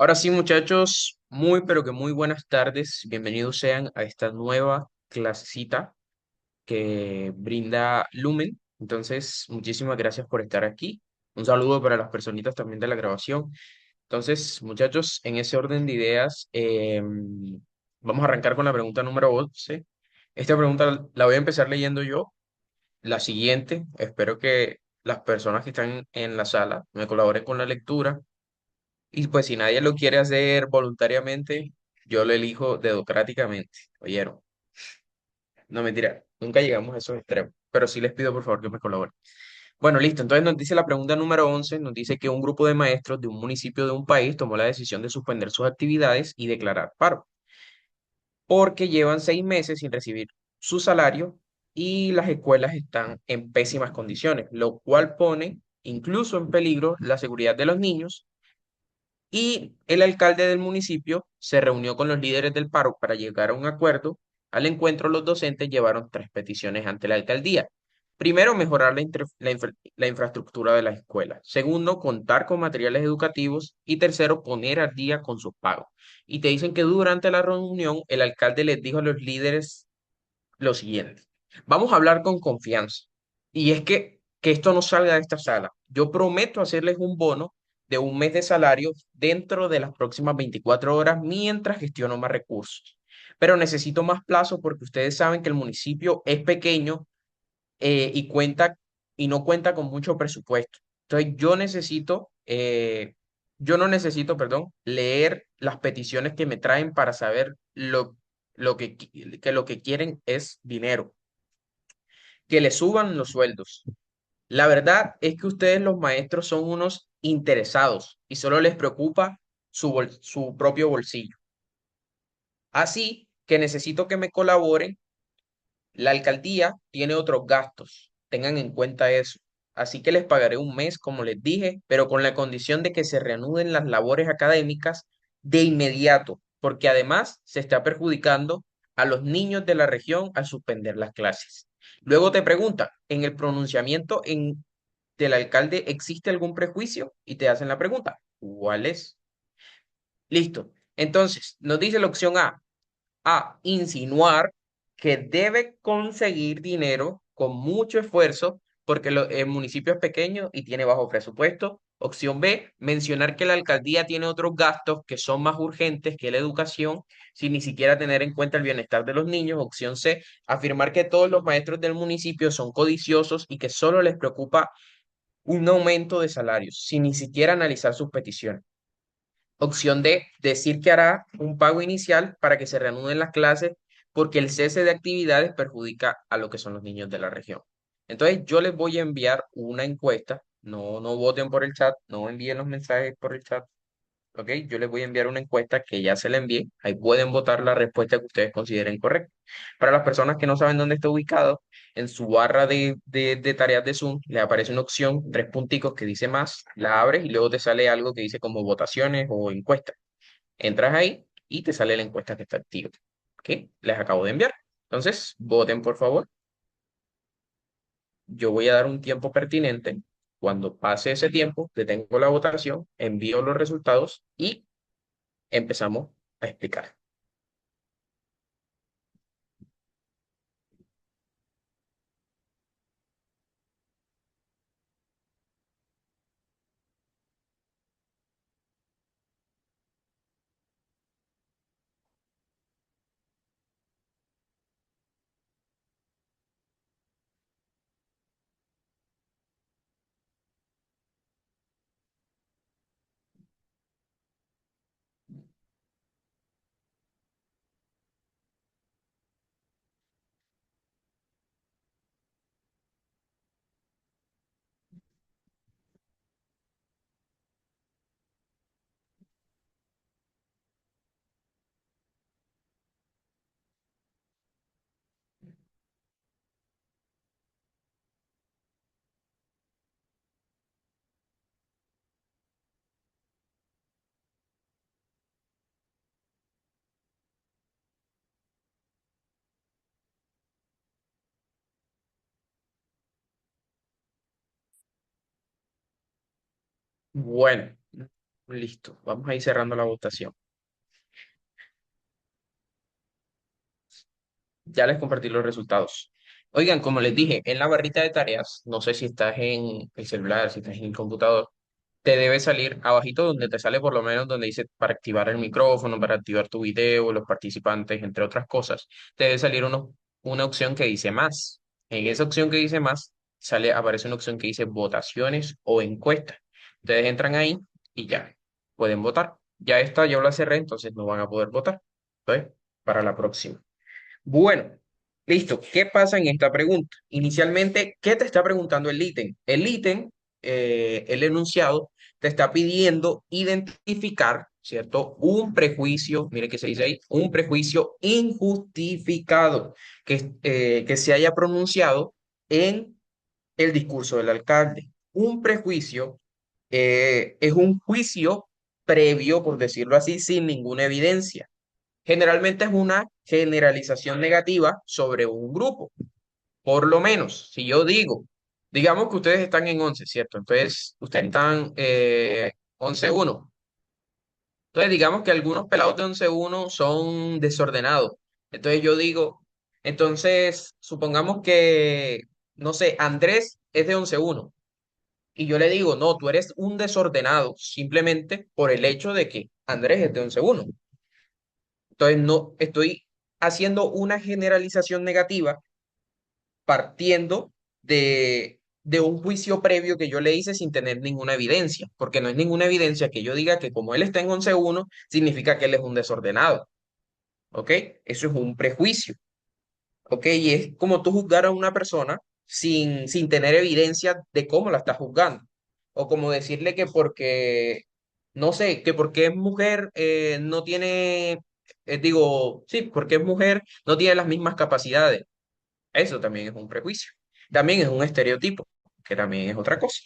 Ahora sí, muchachos, muy pero que muy buenas tardes. Bienvenidos sean a esta nueva clasecita que brinda Lumen. Entonces, muchísimas gracias por estar aquí. Un saludo para las personitas también de la grabación. Entonces, muchachos, en ese orden de ideas, vamos a arrancar con la pregunta número 11. Esta pregunta la voy a empezar leyendo yo. La siguiente, espero que las personas que están en la sala me colaboren con la lectura. Y pues si nadie lo quiere hacer voluntariamente, yo lo elijo democráticamente. ¿Oyeron? No, mentira, nunca llegamos a esos extremos, pero sí les pido por favor que me colaboren. Bueno, listo, entonces nos dice la pregunta número 11, nos dice que un grupo de maestros de un municipio de un país tomó la decisión de suspender sus actividades y declarar paro, porque llevan 6 meses sin recibir su salario y las escuelas están en pésimas condiciones, lo cual pone incluso en peligro la seguridad de los niños. Y el alcalde del municipio se reunió con los líderes del paro para llegar a un acuerdo. Al encuentro, los docentes llevaron tres peticiones ante la alcaldía. Primero, mejorar la infraestructura de las escuelas. Segundo, contar con materiales educativos. Y tercero, poner al día con sus pagos. Y te dicen que durante la reunión, el alcalde les dijo a los líderes lo siguiente: vamos a hablar con confianza. Y es que esto no salga de esta sala. Yo prometo hacerles un bono de un mes de salario dentro de las próximas 24 horas mientras gestiono más recursos. Pero necesito más plazo porque ustedes saben que el municipio es pequeño y y no cuenta con mucho presupuesto. Entonces yo no necesito, perdón, leer las peticiones que me traen para saber que lo que quieren es dinero, que le suban los sueldos. La verdad es que ustedes los maestros son unos interesados y solo les preocupa su propio bolsillo. Así que necesito que me colaboren. La alcaldía tiene otros gastos, tengan en cuenta eso. Así que les pagaré un mes, como les dije, pero con la condición de que se reanuden las labores académicas de inmediato, porque además se está perjudicando a los niños de la región al suspender las clases. Luego te preguntan, ¿en el del alcalde existe algún prejuicio? Y te hacen la pregunta, ¿cuál es? Listo. Entonces, nos dice la opción A, insinuar que debe conseguir dinero con mucho esfuerzo porque el municipio es pequeño y tiene bajo presupuesto. Opción B, mencionar que la alcaldía tiene otros gastos que son más urgentes que la educación, sin ni siquiera tener en cuenta el bienestar de los niños. Opción C, afirmar que todos los maestros del municipio son codiciosos y que solo les preocupa un aumento de salarios, sin ni siquiera analizar sus peticiones. Opción D, decir que hará un pago inicial para que se reanuden las clases porque el cese de actividades perjudica a lo que son los niños de la región. Entonces, yo les voy a enviar una encuesta. No voten por el chat, no envíen los mensajes por el chat. ¿Ok? Yo les voy a enviar una encuesta que ya se la envié. Ahí pueden votar la respuesta que ustedes consideren correcta. Para las personas que no saben dónde está ubicado, en su barra de tareas de Zoom le aparece una opción, tres punticos que dice más, la abres y luego te sale algo que dice como votaciones o encuestas. Entras ahí y te sale la encuesta que está activa. ¿Ok? Les acabo de enviar. Entonces, voten por favor. Yo voy a dar un tiempo pertinente. Cuando pase ese tiempo, detengo la votación, envío los resultados y empezamos a explicar. Bueno. Listo, vamos a ir cerrando la votación. Ya les compartí los resultados. Oigan, como les dije, en la barrita de tareas, no sé si estás en el celular, si estás en el computador, te debe salir abajito donde te sale por lo menos donde dice para activar el micrófono, para activar tu video, los participantes, entre otras cosas, te debe salir una opción que dice más. En esa opción que dice más, aparece una opción que dice votaciones o encuestas. Ustedes entran ahí y ya pueden votar. Ya esta yo la cerré, entonces no van a poder votar. Entonces, para la próxima. Bueno, listo. ¿Qué pasa en esta pregunta? Inicialmente, ¿qué te está preguntando el ítem? El ítem, el enunciado, te está pidiendo identificar, ¿cierto? Un prejuicio, mire que se dice ahí, un prejuicio injustificado que se haya pronunciado en el discurso del alcalde. Un prejuicio es un juicio previo, por decirlo así, sin ninguna evidencia. Generalmente es una generalización negativa sobre un grupo. Por lo menos, si yo digo, digamos que ustedes están en 11, ¿cierto? Entonces, ustedes están 11-1. Entonces, digamos que algunos pelados de 11-1 son desordenados. Entonces, yo digo, entonces, supongamos que, no sé, Andrés es de 11-1. Y yo le digo, no, tú eres un desordenado simplemente por el hecho de que Andrés es de 11-1. Entonces, no estoy haciendo una generalización negativa partiendo de un juicio previo que yo le hice sin tener ninguna evidencia, porque no es ninguna evidencia que yo diga que como él está en 11-1 significa que él es un desordenado, ¿ok? Eso es un prejuicio. ¿Ok? Y es como tú juzgar a una persona sin tener evidencia de cómo la estás juzgando. O como decirle que porque, no sé, que porque es mujer no tiene, digo, sí, porque es mujer no tiene las mismas capacidades. Eso también es un prejuicio. También es un estereotipo, que también es otra cosa.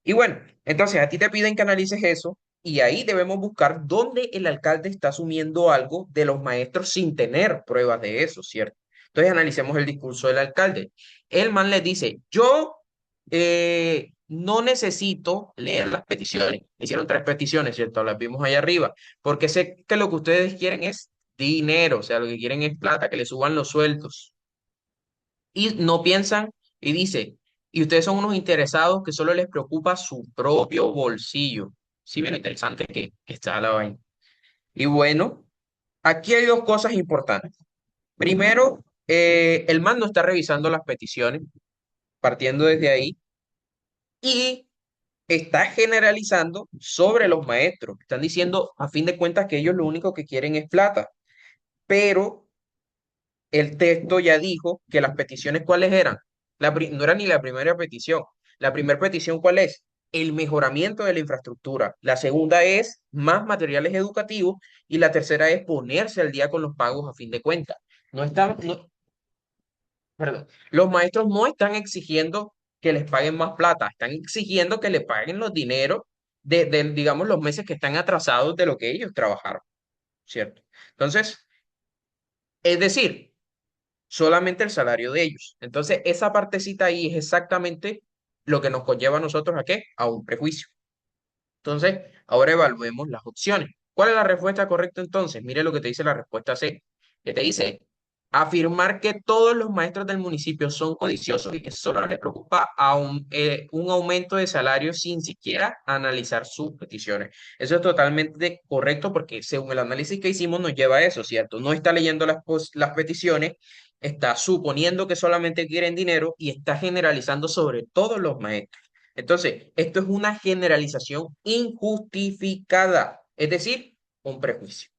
Y bueno, entonces a ti te piden que analices eso y ahí debemos buscar dónde el alcalde está asumiendo algo de los maestros sin tener pruebas de eso, ¿cierto? Entonces analicemos el discurso del alcalde. El man les dice, yo no necesito leer las peticiones. Hicieron 3 peticiones, ¿cierto? Las vimos ahí arriba, porque sé que lo que ustedes quieren es dinero, o sea, lo que quieren es plata, que le suban los sueldos y no piensan y dice, y ustedes son unos interesados que solo les preocupa su propio bolsillo. Sí, bien interesante que está la vaina. Y bueno, aquí hay dos cosas importantes. Primero, el man no está revisando las peticiones, partiendo desde ahí, y está generalizando sobre los maestros. Están diciendo, a fin de cuentas, que ellos lo único que quieren es plata, pero el texto ya dijo que las peticiones, ¿cuáles eran? No era ni la primera petición. La primera petición, ¿cuál es? El mejoramiento de la infraestructura. La segunda es más materiales educativos y la tercera es ponerse al día con los pagos a fin de cuentas. No están, perdón, los maestros no están exigiendo que les paguen más plata, están exigiendo que les paguen los dineros digamos, los meses que están atrasados de lo que ellos trabajaron, ¿cierto? Entonces, es decir, solamente el salario de ellos. Entonces, esa partecita ahí es exactamente lo que nos conlleva a nosotros a qué? A un prejuicio. Entonces, ahora evaluemos las opciones. ¿Cuál es la respuesta correcta entonces? Mire lo que te dice la respuesta C, que te dice afirmar que todos los maestros del municipio son codiciosos y que solo les preocupa un aumento de salario sin siquiera analizar sus peticiones. Eso es totalmente correcto porque según el análisis que hicimos nos lleva a eso, ¿cierto? No está leyendo las peticiones, está suponiendo que solamente quieren dinero y está generalizando sobre todos los maestros. Entonces, esto es una generalización injustificada, es decir, un prejuicio.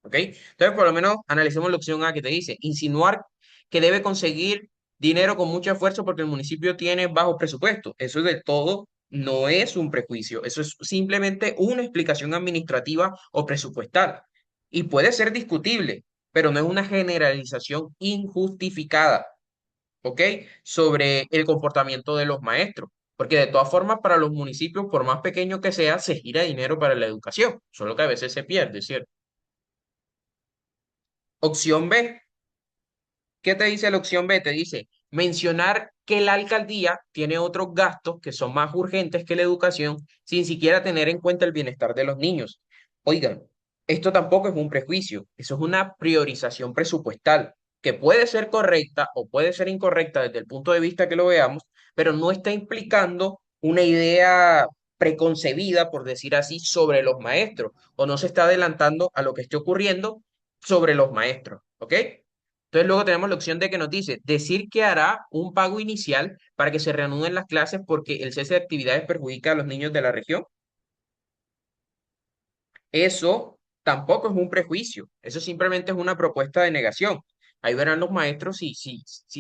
¿Ok? Entonces, por lo menos analicemos la opción A que te dice, insinuar que debe conseguir dinero con mucho esfuerzo porque el municipio tiene bajo presupuesto. Eso de todo no es un prejuicio, eso es simplemente una explicación administrativa o presupuestal. Y puede ser discutible, pero no es una generalización injustificada. ¿Ok? Sobre el comportamiento de los maestros. Porque de todas formas, para los municipios, por más pequeño que sea, se gira dinero para la educación, solo que a veces se pierde, ¿cierto? Opción B. ¿Qué te dice la opción B? Te dice mencionar que la alcaldía tiene otros gastos que son más urgentes que la educación, sin siquiera tener en cuenta el bienestar de los niños. Oigan, esto tampoco es un prejuicio, eso es una priorización presupuestal, que puede ser correcta o puede ser incorrecta desde el punto de vista que lo veamos, pero no está implicando una idea preconcebida, por decir así, sobre los maestros, o no se está adelantando a lo que esté ocurriendo sobre los maestros, ¿ok? Entonces luego tenemos la opción de que nos dice decir que hará un pago inicial para que se reanuden las clases porque el cese de actividades perjudica a los niños de la región. Eso tampoco es un prejuicio, eso simplemente es una propuesta de negación. Ahí verán los maestros si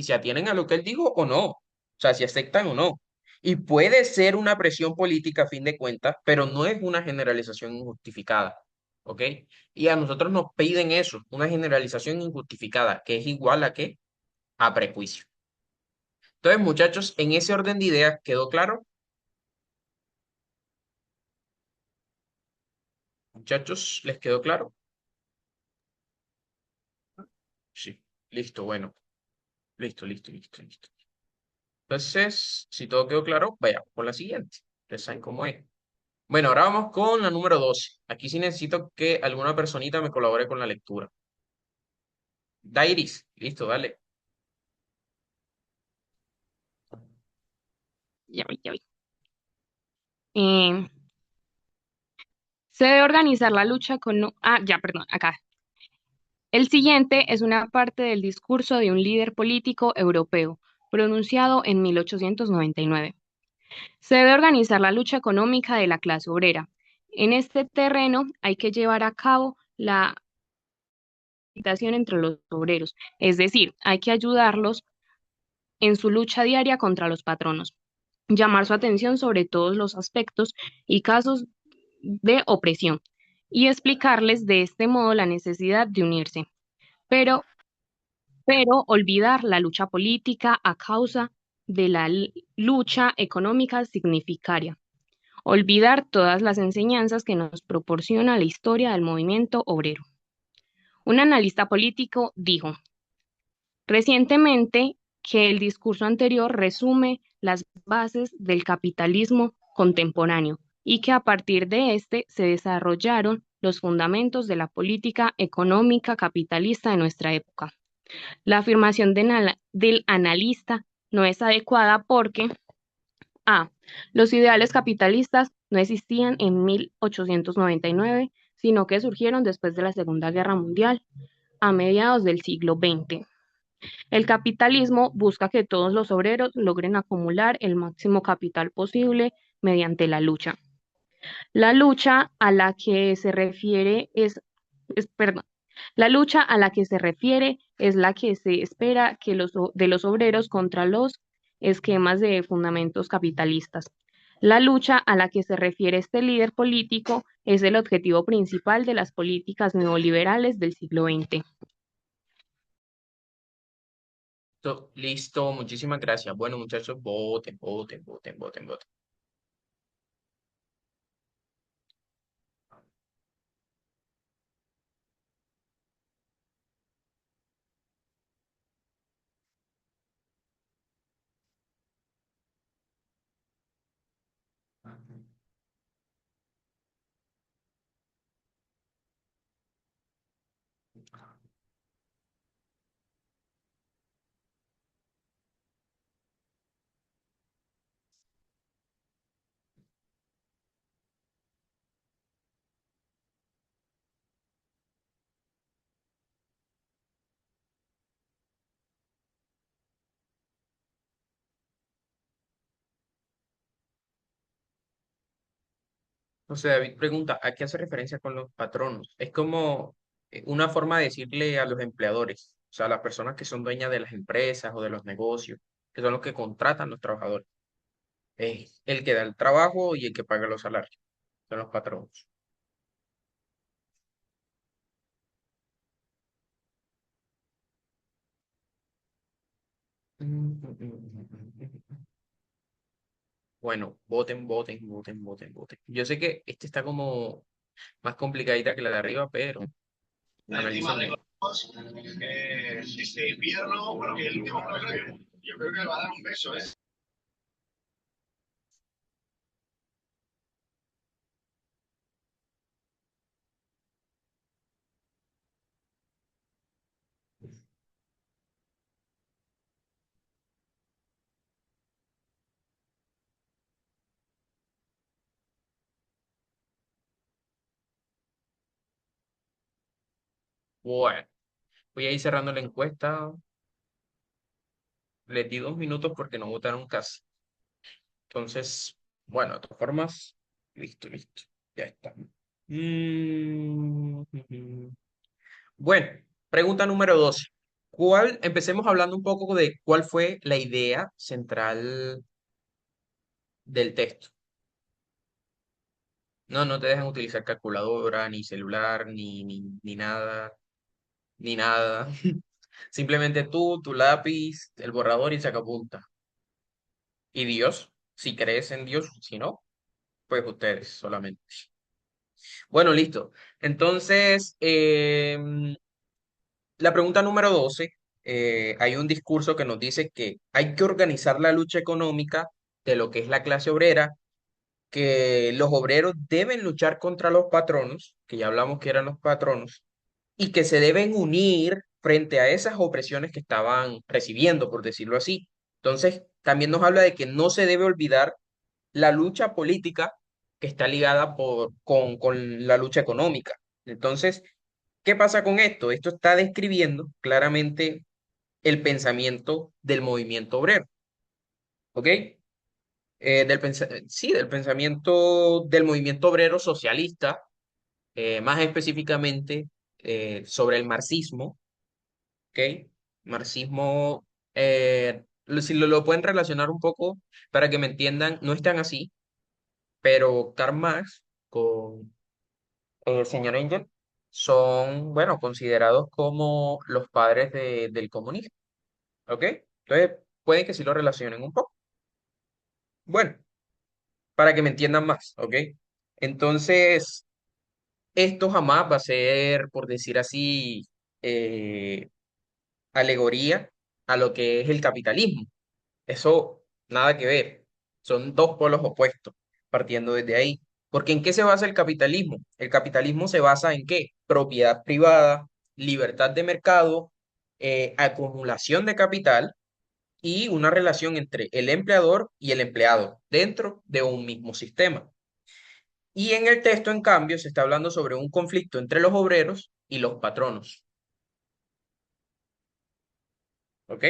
se atienen a lo que él dijo o no, o sea, si aceptan o no. Y puede ser una presión política a fin de cuentas, pero no es una generalización injustificada, ¿ok? Y a nosotros nos piden eso, una generalización injustificada, que es igual a qué? A prejuicio. Entonces, muchachos, en ese orden de ideas, ¿quedó claro? Muchachos, ¿les quedó claro? Sí. Listo, bueno. Listo, listo, listo, listo. Entonces, si todo quedó claro, vayamos por la siguiente. Ustedes saben cómo es. Bueno, ahora vamos con la número 12. Aquí sí necesito que alguna personita me colabore con la lectura. Dairis, listo, dale. Ya voy, ya voy. Eh, Se debe organizar la lucha con... ya, perdón, acá. El siguiente es una parte del discurso de un líder político europeo, pronunciado en 1899. Se debe organizar la lucha económica de la clase obrera. En este terreno hay que llevar a cabo la agitación entre los obreros, es decir, hay que ayudarlos en su lucha diaria contra los patronos, llamar su atención sobre todos los aspectos y casos de opresión y explicarles de este modo la necesidad de unirse, pero, pero olvidar la lucha política a causa de la lucha económica significaria, olvidar todas las enseñanzas que nos proporciona la historia del movimiento obrero. Un analista político dijo recientemente que el discurso anterior resume las bases del capitalismo contemporáneo y que a partir de este se desarrollaron los fundamentos de la política económica capitalista de nuestra época. La afirmación del analista no es adecuada porque A. Los ideales capitalistas no existían en 1899, sino que surgieron después de la Segunda Guerra Mundial, a mediados del siglo XX. El capitalismo busca que todos los obreros logren acumular el máximo capital posible mediante la lucha. La lucha a la que se refiere perdón, la lucha a la que se refiere es la que se espera que de los obreros contra los esquemas de fundamentos capitalistas. La lucha a la que se refiere este líder político es el objetivo principal de las políticas neoliberales del siglo XX. Listo, listo, muchísimas gracias. Bueno, muchachos, voten, voten, voten, voten, voten. José David pregunta, ¿a qué hace referencia con los patronos? Es como una forma de decirle a los empleadores, o sea, a las personas que son dueñas de las empresas o de los negocios, que son los que contratan los trabajadores. Es el que da el trabajo y el que paga los salarios, son los patronos. Bueno, voten, voten, voten, voten, voten. Yo sé que este está como más complicadita que la de arriba, pero El tema de analícenme. los este invierno, porque el último Yo creo que le va a dar un beso, ¿eh? Bueno, voy a ir cerrando la encuesta. Les di 2 minutos porque no votaron casi. Entonces, bueno, de todas formas, listo, listo. Ya está. Ujú. Bueno, pregunta número 12. Empecemos hablando un poco de cuál fue la idea central del texto. No, no te dejan utilizar calculadora, ni celular, ni nada, ni nada. Simplemente tú, tu lápiz, el borrador y sacapunta. Y Dios, si crees en Dios, si no, pues ustedes solamente. Bueno, listo. Entonces, la pregunta número 12, hay un discurso que nos dice que hay que organizar la lucha económica de lo que es la clase obrera, que los obreros deben luchar contra los patronos, que ya hablamos que eran los patronos, y que se deben unir frente a esas opresiones que estaban recibiendo, por decirlo así. Entonces, también nos habla de que no se debe olvidar la lucha política que está ligada con la lucha económica. Entonces, ¿qué pasa con esto? Esto está describiendo claramente el pensamiento del movimiento obrero, ¿ok? Sí, del pensamiento del movimiento obrero socialista, más específicamente sobre el marxismo, ¿ok? Marxismo, si lo pueden relacionar un poco para que me entiendan, no es tan así, pero Karl Marx con el señor Engel son, bueno, considerados como los padres del comunismo, ¿ok? Entonces, puede que sí lo relacionen un poco. Bueno, para que me entiendan más, ¿ok? Entonces, esto jamás va a ser, por decir así, eh, alegoría a lo que es el capitalismo. Eso nada que ver. Son dos polos opuestos, partiendo desde ahí. Porque ¿en qué se basa el capitalismo? El capitalismo se basa en qué? Propiedad privada, libertad de mercado, acumulación de capital y una relación entre el empleador y el empleado dentro de un mismo sistema. Y en el texto, en cambio, se está hablando sobre un conflicto entre los obreros y los patronos. ¿Ok?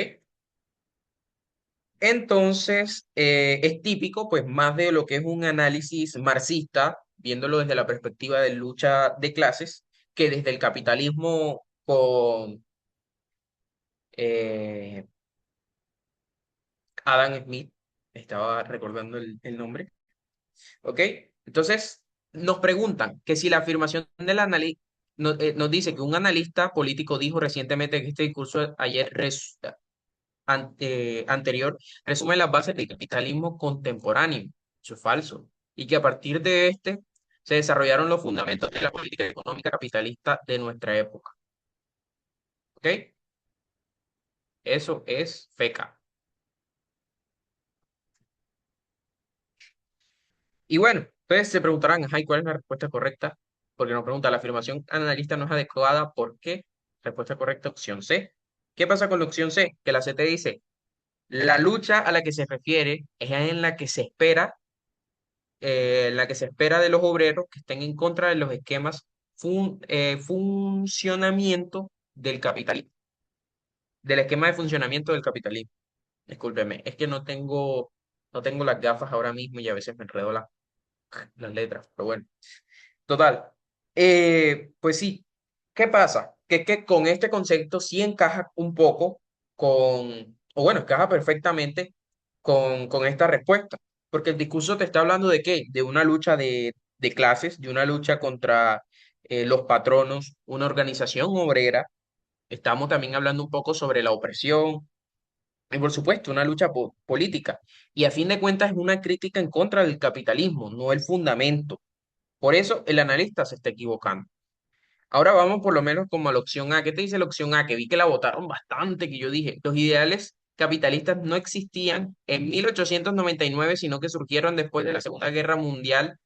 Entonces, es típico, pues, más de lo que es un análisis marxista, viéndolo desde la perspectiva de lucha de clases, que desde el capitalismo con eh, Adam Smith, estaba recordando el nombre, ¿ok? Entonces, nos preguntan que si la afirmación del analista nos dice que un analista político dijo recientemente que este discurso ayer anterior resume las bases del capitalismo contemporáneo. Eso es falso. Y que a partir de este se desarrollaron los fundamentos de la política económica capitalista de nuestra época. ¿Ok? Eso es feca. Y bueno, entonces se preguntarán, ajá, ¿y cuál es la respuesta correcta? Porque nos pregunta, la afirmación analista no es adecuada, ¿por qué? Respuesta correcta, opción C. ¿Qué pasa con la opción C? Que la C te dice, la lucha a la que se refiere es en la que se espera la que se espera de los obreros que estén en contra de los esquemas funcionamiento del capitalismo, del esquema de funcionamiento del capitalismo. Discúlpeme, es que no tengo las gafas ahora mismo y a veces me enredo las letras, pero bueno. Total. Pues sí, ¿qué pasa? Que con este concepto sí encaja un poco o bueno, encaja perfectamente con esta respuesta, porque el discurso te está hablando de qué, de una lucha de clases, de una lucha contra los patronos, una organización obrera. Estamos también hablando un poco sobre la opresión y por supuesto una lucha política. Y a fin de cuentas es una crítica en contra del capitalismo, no el fundamento. Por eso el analista se está equivocando. Ahora vamos por lo menos como a la opción A. ¿Qué te dice la opción A? Que vi que la votaron bastante, que yo dije, los ideales capitalistas no existían en 1899, sino que surgieron después de la Segunda Guerra Mundial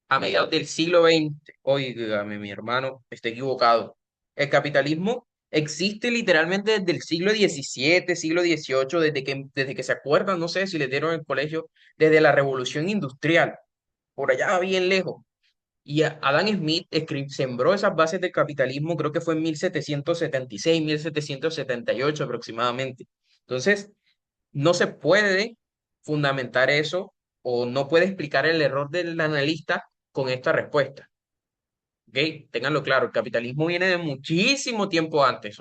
a mediados del siglo XX. Óigame, mi hermano, está equivocado. El capitalismo existe literalmente desde el siglo XVII, siglo XVIII, desde que se acuerdan, no sé si les dieron en el colegio, desde la Revolución Industrial, por allá bien lejos. Y Adam Smith sembró esas bases del capitalismo, creo que fue en 1776, 1778 aproximadamente. Entonces, no se puede fundamentar eso o no puede explicar el error del analista con esta respuesta. ¿Ok? Ténganlo claro, el capitalismo viene de muchísimo tiempo antes.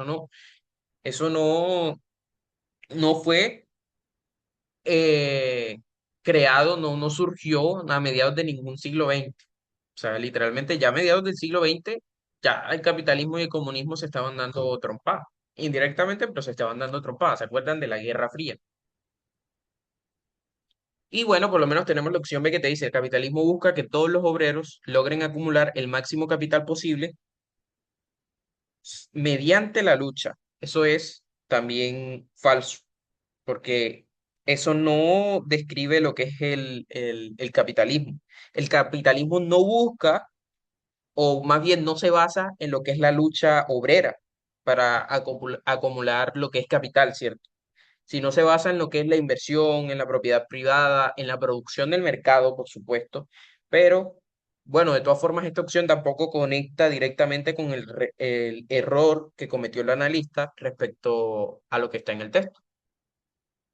Eso no fue eh, creado, no surgió a mediados de ningún siglo XX. O sea, literalmente ya a mediados del siglo XX, ya el capitalismo y el comunismo se estaban dando trompadas. Indirectamente, pero se estaban dando trompadas. ¿Se acuerdan de la Guerra Fría? Y bueno, por lo menos tenemos la opción B que te dice, el capitalismo busca que todos los obreros logren acumular el máximo capital posible mediante la lucha. Eso es también falso, porque eso no describe lo que es el capitalismo. El capitalismo no busca, o más bien no se basa en lo que es la lucha obrera para acumular lo que es capital, ¿cierto? Sino se basa en lo que es la inversión, en la propiedad privada, en la producción del mercado, por supuesto, pero bueno, de todas formas esta opción tampoco conecta directamente con el error que cometió el analista respecto a lo que está en el texto.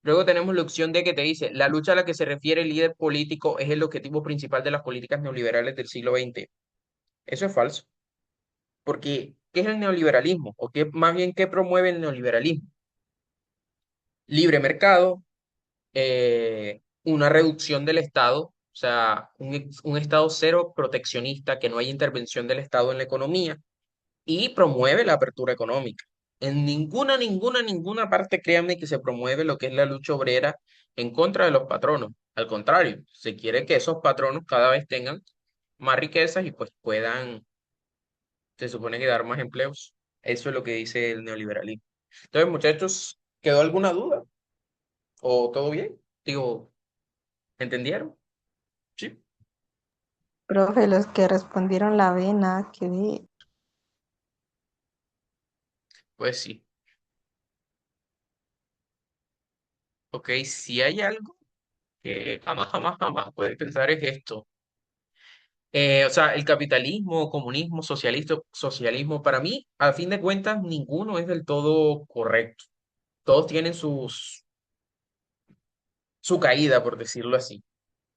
Luego tenemos la opción D que te dice, la lucha a la que se refiere el líder político es el objetivo principal de las políticas neoliberales del siglo XX. Eso es falso, porque ¿qué es el neoliberalismo? O qué, más bien, ¿qué promueve el neoliberalismo? Libre mercado, una reducción del Estado, o sea, un Estado cero proteccionista, que no hay intervención del Estado en la economía, y promueve la apertura económica. En ninguna parte, créanme que se promueve lo que es la lucha obrera en contra de los patronos. Al contrario, se quiere que esos patronos cada vez tengan más riquezas y pues puedan, se supone que dar más empleos. Eso es lo que dice el neoliberalismo. Entonces, muchachos, ¿quedó alguna duda? ¿O todo bien? Digo, ¿entendieron? Sí, Profe, los que respondieron la B, nada que ver. pues sí. Ok, si hay algo que jamás puede pensar es esto. O sea, el capitalismo, comunismo, socialismo, para mí, a fin de cuentas, ninguno es del todo correcto. Todos tienen su caída, por decirlo así.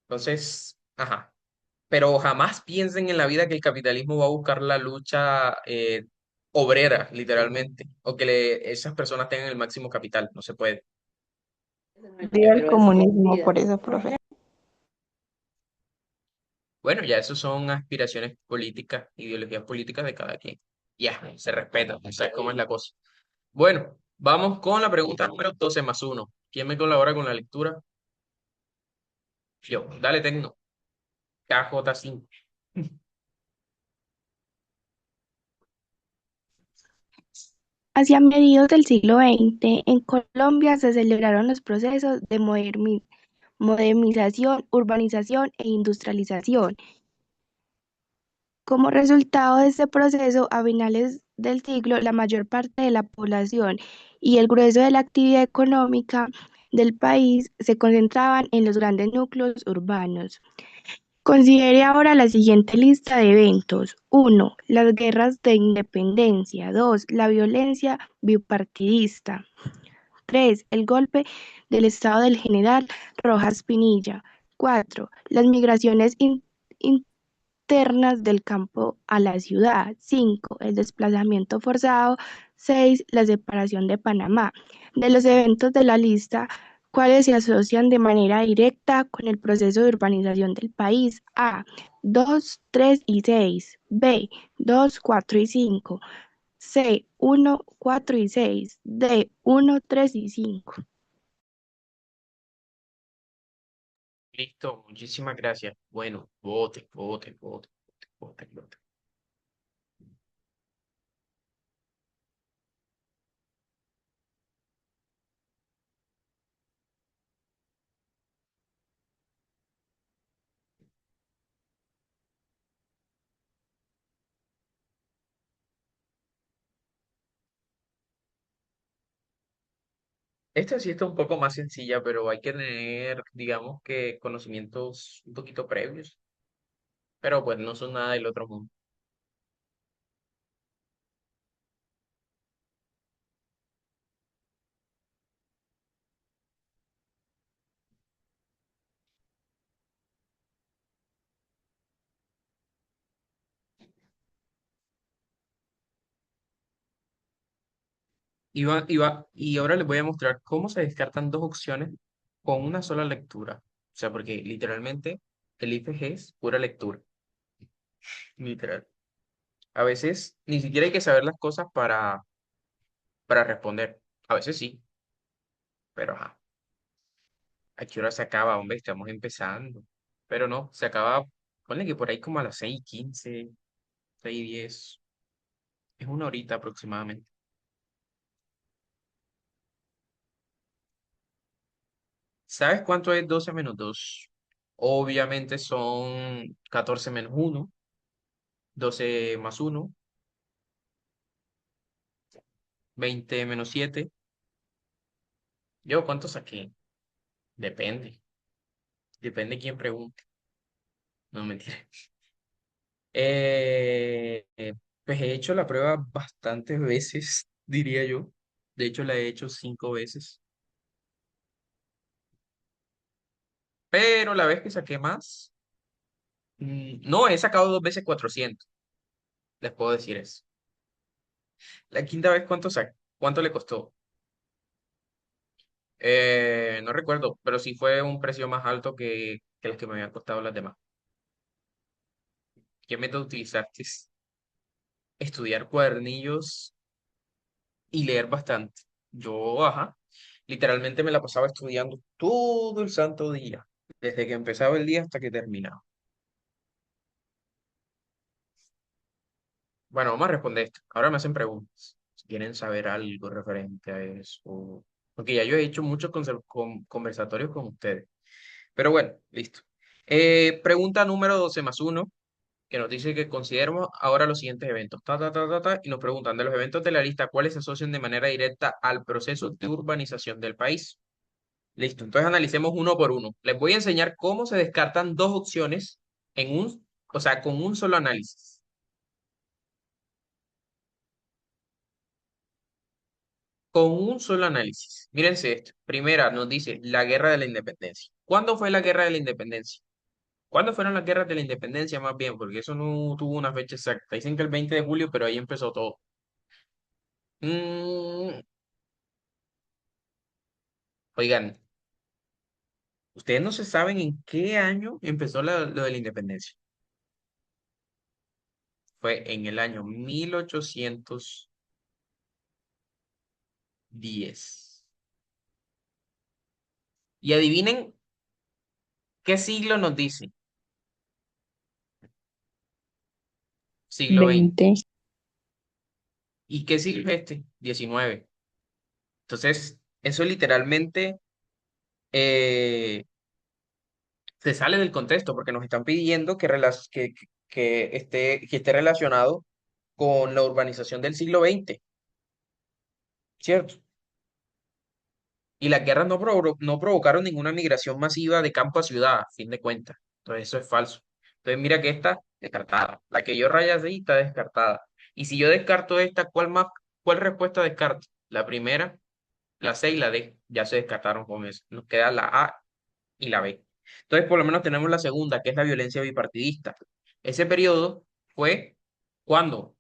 Entonces, ajá. Pero jamás piensen en la vida que el capitalismo va a buscar la lucha obrera, literalmente, o que esas personas tengan el máximo capital. No se puede. Viva el comunismo, por eso, profe. Bueno, ya eso son aspiraciones políticas, ideologías políticas de cada quien. Ya, se respeta, ¿sabes cómo es la cosa? Bueno, vamos con la pregunta número 12 más uno. ¿Quién me colabora con la lectura? Yo, dale, Tecno. KJ5. Hacia mediados del siglo XX, en Colombia se celebraron los procesos de modernización, urbanización e industrialización. Como resultado de este proceso, a finales del siglo, la mayor parte de la población y el grueso de la actividad económica del país se concentraban en los grandes núcleos urbanos. Considere ahora la siguiente lista de eventos. 1. Las guerras de independencia. 2. La violencia bipartidista. 3. El golpe del Estado del general Rojas Pinilla. 4. Las migraciones internas del campo a la ciudad. 5. El desplazamiento forzado. 6. La separación de Panamá. De los eventos de la lista, ¿cuáles se asocian de manera directa con el proceso de urbanización del país? A. 2, 3 y 6. B. 2, 4 y 5. C. 1, 4 y 6. D. 1, 3 y 5. Listo, muchísimas gracias. Bueno, vote. Esta sí está un poco más sencilla, pero hay que tener, digamos que, conocimientos un poquito previos. Pero pues no son nada del otro mundo. Y ahora les voy a mostrar cómo se descartan dos opciones con una sola lectura. O sea, porque literalmente el IFG es pura lectura. Literal. A veces ni siquiera hay que saber las cosas para responder. A veces sí, pero ajá. ¿A qué hora se acaba, hombre? Estamos empezando. Pero no, se acaba, ponle que por ahí como a las 6:15, 6:10. Es una horita aproximadamente. ¿Sabes cuánto es 12 menos 2? Obviamente son 14 menos 1, 12 más 1, 20 menos 7. ¿Yo cuánto saqué? Depende. Depende quién pregunte. No, mentira. Pues he hecho la prueba bastantes veces, diría yo. De hecho, la he hecho 5 veces. Pero la vez que saqué más, no, he sacado 2 veces 400. Les puedo decir eso. La quinta vez, ¿cuánto saqué? ¿Cuánto le costó? No recuerdo, pero sí fue un precio más alto que las que me habían costado las demás. ¿Qué método utilizaste? Estudiar cuadernillos y leer bastante. Yo, ajá, literalmente me la pasaba estudiando todo el santo día, desde que empezaba el día hasta que terminaba. Bueno, vamos a responder esto. Ahora me hacen preguntas. Si quieren saber algo referente a eso. Porque ya yo he hecho muchos conversatorios con ustedes. Pero bueno, listo. Pregunta número 12 más uno, que nos dice que consideremos ahora los siguientes eventos. Ta, ta, ta, ta, ta, y nos preguntan de los eventos de la lista, ¿cuáles se asocian de manera directa al proceso de urbanización del país? Listo, entonces analicemos uno por uno. Les voy a enseñar cómo se descartan dos opciones o sea, con un solo análisis. Con un solo análisis. Mírense esto. Primera nos dice la guerra de la independencia. ¿Cuándo fue la guerra de la independencia? ¿Cuándo fueron las guerras de la independencia más bien? Porque eso no tuvo una fecha exacta. Dicen que el 20 de julio, pero ahí empezó todo. Mm, oigan, ustedes no se saben en qué año empezó lo de la independencia. Fue en el año 1810. Y adivinen qué siglo nos dice. Siglo XX. 20. ¿Y qué siglo es este? 19. Entonces, eso literalmente eh, se sale del contexto porque nos están pidiendo que esté relacionado con la urbanización del siglo XX, ¿cierto? Y las guerras no provocaron ninguna migración masiva de campo a ciudad, a fin de cuentas. Entonces, eso es falso. Entonces, mira que esta descartada. La que yo rayas ahí está descartada. Y si yo descarto esta, ¿cuál respuesta descarto? La primera, la C y la D. Ya se descartaron con eso. Nos queda la A y la B. Entonces, por lo menos tenemos la segunda, que es la violencia bipartidista. Ese periodo fue cuando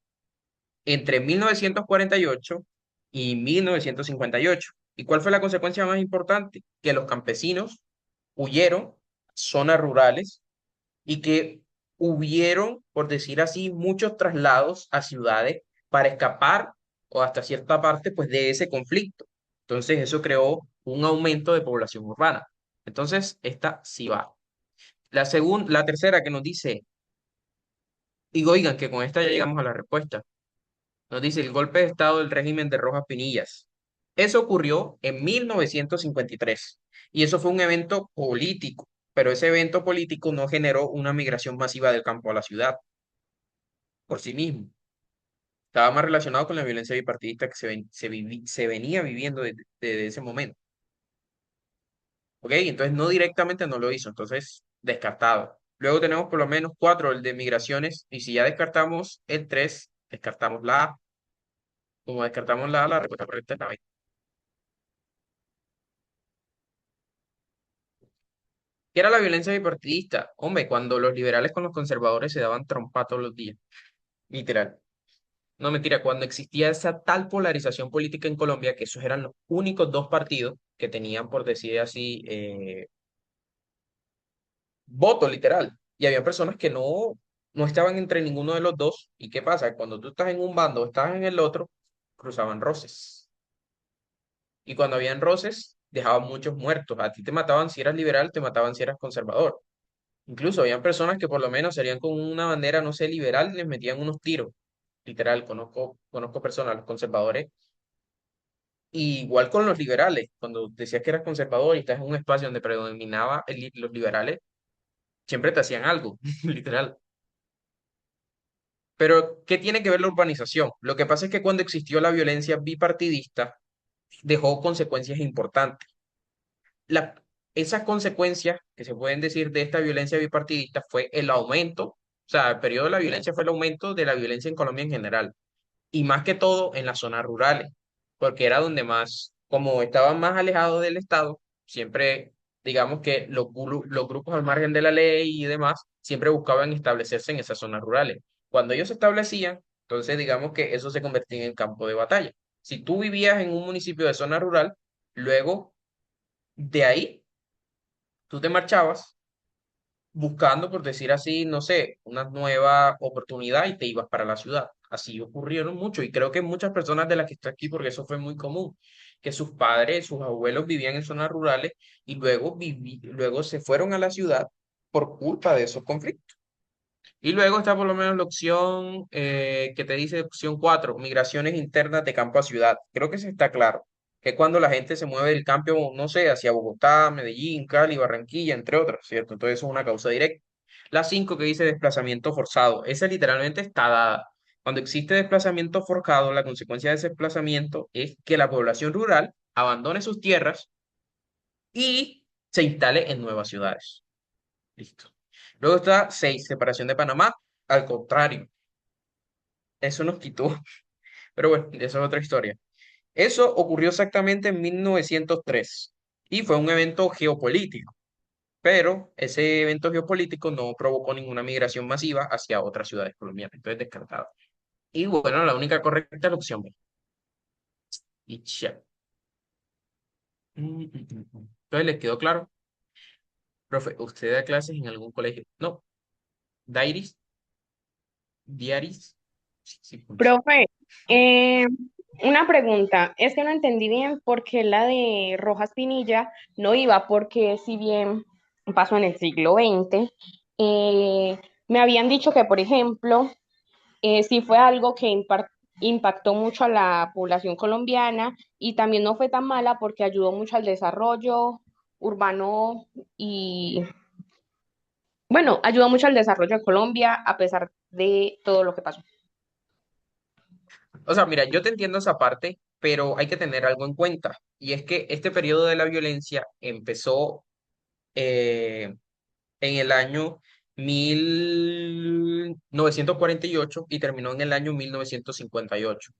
entre 1948 y 1958. ¿Y cuál fue la consecuencia más importante? Que los campesinos huyeron a zonas rurales y que hubieron, por decir así, muchos traslados a ciudades para escapar o hasta cierta parte pues de ese conflicto. Entonces eso creó un aumento de población urbana. Entonces esta sí va. La tercera que nos dice, y oigan que con esta ya llegamos a la respuesta. Nos dice el golpe de Estado del régimen de Rojas Pinillas. Eso ocurrió en 1953 y eso fue un evento político, pero ese evento político no generó una migración masiva del campo a la ciudad por sí mismo. Estaba más relacionado con la violencia bipartidista que se venía viviendo desde ese momento. ¿Ok? Entonces no directamente no lo hizo, entonces descartado. Luego tenemos por lo menos cuatro, el de migraciones, y si ya descartamos el tres, descartamos la A. Como descartamos la A, la respuesta correcta es la B. ¿Qué era la violencia bipartidista? Hombre, cuando los liberales con los conservadores se daban trompa todos los días, literal. No, mentira, cuando existía esa tal polarización política en Colombia, que esos eran los únicos dos partidos que tenían, por decir así, voto literal. Y había personas que no estaban entre ninguno de los dos. ¿Y qué pasa? Cuando tú estás en un bando o estás en el otro, cruzaban roces. Y cuando habían roces, dejaban muchos muertos. A ti te mataban si eras liberal, te mataban si eras conservador. Incluso habían personas que por lo menos serían con una bandera, no sé, liberal, y les metían unos tiros. Literal, conozco personas, los conservadores. Y igual con los liberales, cuando decías que eras conservador y estás en un espacio donde predominaba los liberales, siempre te hacían algo, literal. Pero, ¿qué tiene que ver la urbanización? Lo que pasa es que cuando existió la violencia bipartidista, dejó consecuencias importantes. La- Esas consecuencias que se pueden decir de esta violencia bipartidista fue el aumento, o sea, el periodo de la violencia fue el aumento de la violencia en Colombia en general, y más que todo en las zonas rurales, porque era donde más, como estaban más alejados del Estado, siempre, digamos que los grupos al margen de la ley y demás, siempre buscaban establecerse en esas zonas rurales. Cuando ellos se establecían, entonces digamos que eso se convertía en campo de batalla. Si tú vivías en un municipio de zona rural, luego de ahí tú te marchabas buscando, por decir así, no sé, una nueva oportunidad y te ibas para la ciudad. Así ocurrieron mucho y creo que muchas personas de las que está aquí, porque eso fue muy común, que sus padres, sus abuelos vivían en zonas rurales y luego se fueron a la ciudad por culpa de esos conflictos. Y luego está por lo menos la opción que te dice opción 4 migraciones internas de campo a ciudad. Creo que eso está claro, que es cuando la gente se mueve del campo, no sé, hacia Bogotá, Medellín, Cali, Barranquilla, entre otras, ¿cierto? Entonces eso es una causa directa. La 5 que dice desplazamiento forzado, esa literalmente está dada. Cuando existe desplazamiento forzado, la consecuencia de ese desplazamiento es que la población rural abandone sus tierras y se instale en nuevas ciudades. Listo. Luego está 6 separación de Panamá. Al contrario, eso nos quitó. Pero bueno, eso es otra historia. Eso ocurrió exactamente en 1903 y fue un evento geopolítico, pero ese evento geopolítico no provocó ninguna migración masiva hacia otras ciudades colombianas. Entonces, descartado. Y bueno, la única correcta es la opción B. Y ya. Entonces, ¿les quedó claro? Profe, ¿usted da clases en algún colegio? No. ¿Dairis? ¿Diaris? Sí, sí, punto. Profe, una pregunta, es que no entendí bien por qué la de Rojas Pinilla no iba, porque si bien pasó en el siglo XX, me habían dicho que, por ejemplo, sí fue algo que impactó mucho a la población colombiana y también no fue tan mala porque ayudó mucho al desarrollo urbano y, bueno, ayudó mucho al desarrollo de Colombia a pesar de todo lo que pasó. O sea, mira, yo te entiendo esa parte, pero hay que tener algo en cuenta. Y es que este periodo de la violencia empezó en el año 1948 y terminó en el año 1958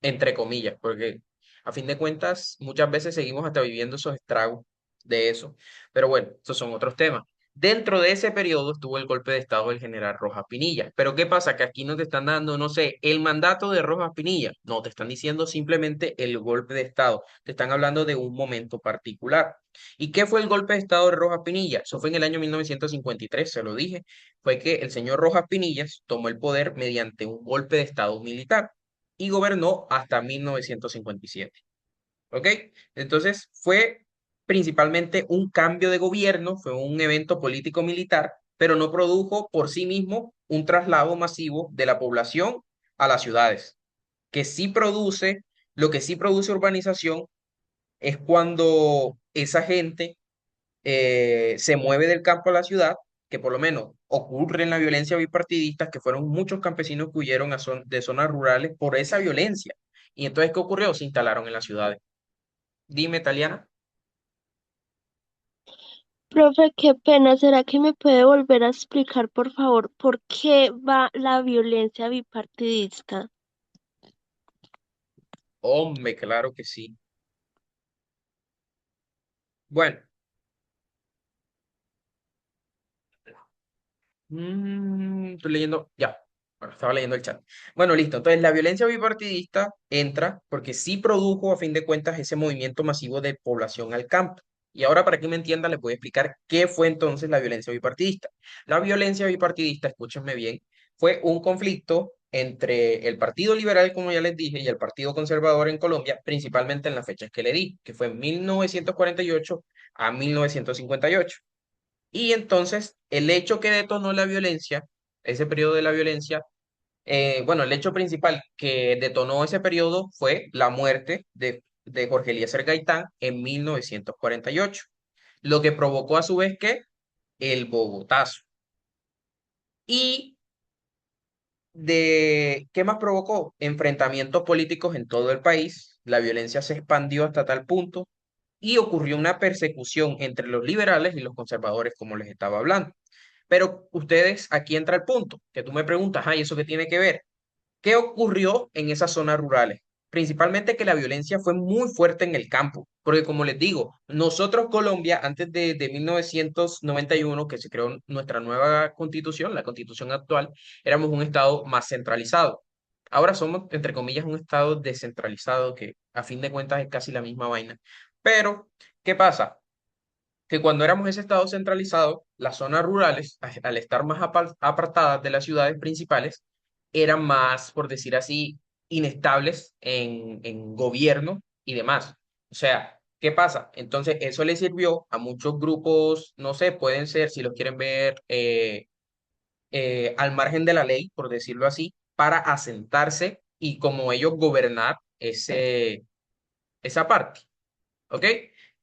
entre comillas, porque a fin de cuentas muchas veces seguimos hasta viviendo esos estragos de eso. Pero bueno, esos son otros temas. Dentro de ese periodo estuvo el golpe de Estado del general Rojas Pinilla. Pero ¿qué pasa? Que aquí no te están dando, no sé, el mandato de Rojas Pinilla. No, te están diciendo simplemente el golpe de Estado. Te están hablando de un momento particular. ¿Y qué fue el golpe de Estado de Rojas Pinilla? Eso fue en el año 1953, se lo dije. Fue que el señor Rojas Pinillas tomó el poder mediante un golpe de Estado militar y gobernó hasta 1957. ¿Ok? Entonces fue principalmente un cambio de gobierno, fue un evento político-militar, pero no produjo por sí mismo un traslado masivo de la población a las ciudades. Que sí produce, lo que sí produce urbanización es cuando esa gente se mueve del campo a la ciudad, que por lo menos ocurre en la violencia bipartidista, que fueron muchos campesinos que huyeron de zonas rurales por esa violencia. Y entonces, ¿qué ocurrió? Se instalaron en las ciudades. Dime, Taliana. Profe, qué pena. ¿Será que me puede volver a explicar, por favor, por qué va la violencia bipartidista? Hombre, claro que sí. Bueno, estoy leyendo, ya, bueno, estaba leyendo el chat. Bueno, listo. Entonces, la violencia bipartidista entra porque sí produjo, a fin de cuentas, ese movimiento masivo de población al campo. Y ahora, para que me entiendan, les voy a explicar qué fue entonces la violencia bipartidista. La violencia bipartidista, escúchenme bien, fue un conflicto entre el Partido Liberal, como ya les dije, y el Partido Conservador en Colombia, principalmente en las fechas que le di, que fue en 1948 a 1958. Y entonces, el hecho que detonó la violencia, ese periodo de la violencia, bueno, el hecho principal que detonó ese periodo fue la muerte de Jorge Eliezer Gaitán en 1948, lo que provocó a su vez que el Bogotazo. ¿Y qué más provocó? Enfrentamientos políticos en todo el país, la violencia se expandió hasta tal punto y ocurrió una persecución entre los liberales y los conservadores, como les estaba hablando. Pero ustedes, aquí entra el punto, que tú me preguntas, ay, ¿eso qué tiene que ver? ¿Qué ocurrió en esas zonas rurales? Principalmente que la violencia fue muy fuerte en el campo, porque como les digo, nosotros Colombia, antes de 1991, que se creó nuestra nueva constitución, la constitución actual, éramos un estado más centralizado. Ahora somos, entre comillas, un estado descentralizado, que a fin de cuentas es casi la misma vaina. Pero, ¿qué pasa? Que cuando éramos ese estado centralizado, las zonas rurales, al estar más apartadas de las ciudades principales, eran más, por decir así, inestables en gobierno y demás. O sea, ¿qué pasa? Entonces, eso le sirvió a muchos grupos, no sé, pueden ser, si los quieren ver, al margen de la ley, por decirlo así, para asentarse y como ellos gobernar esa parte. ¿Ok?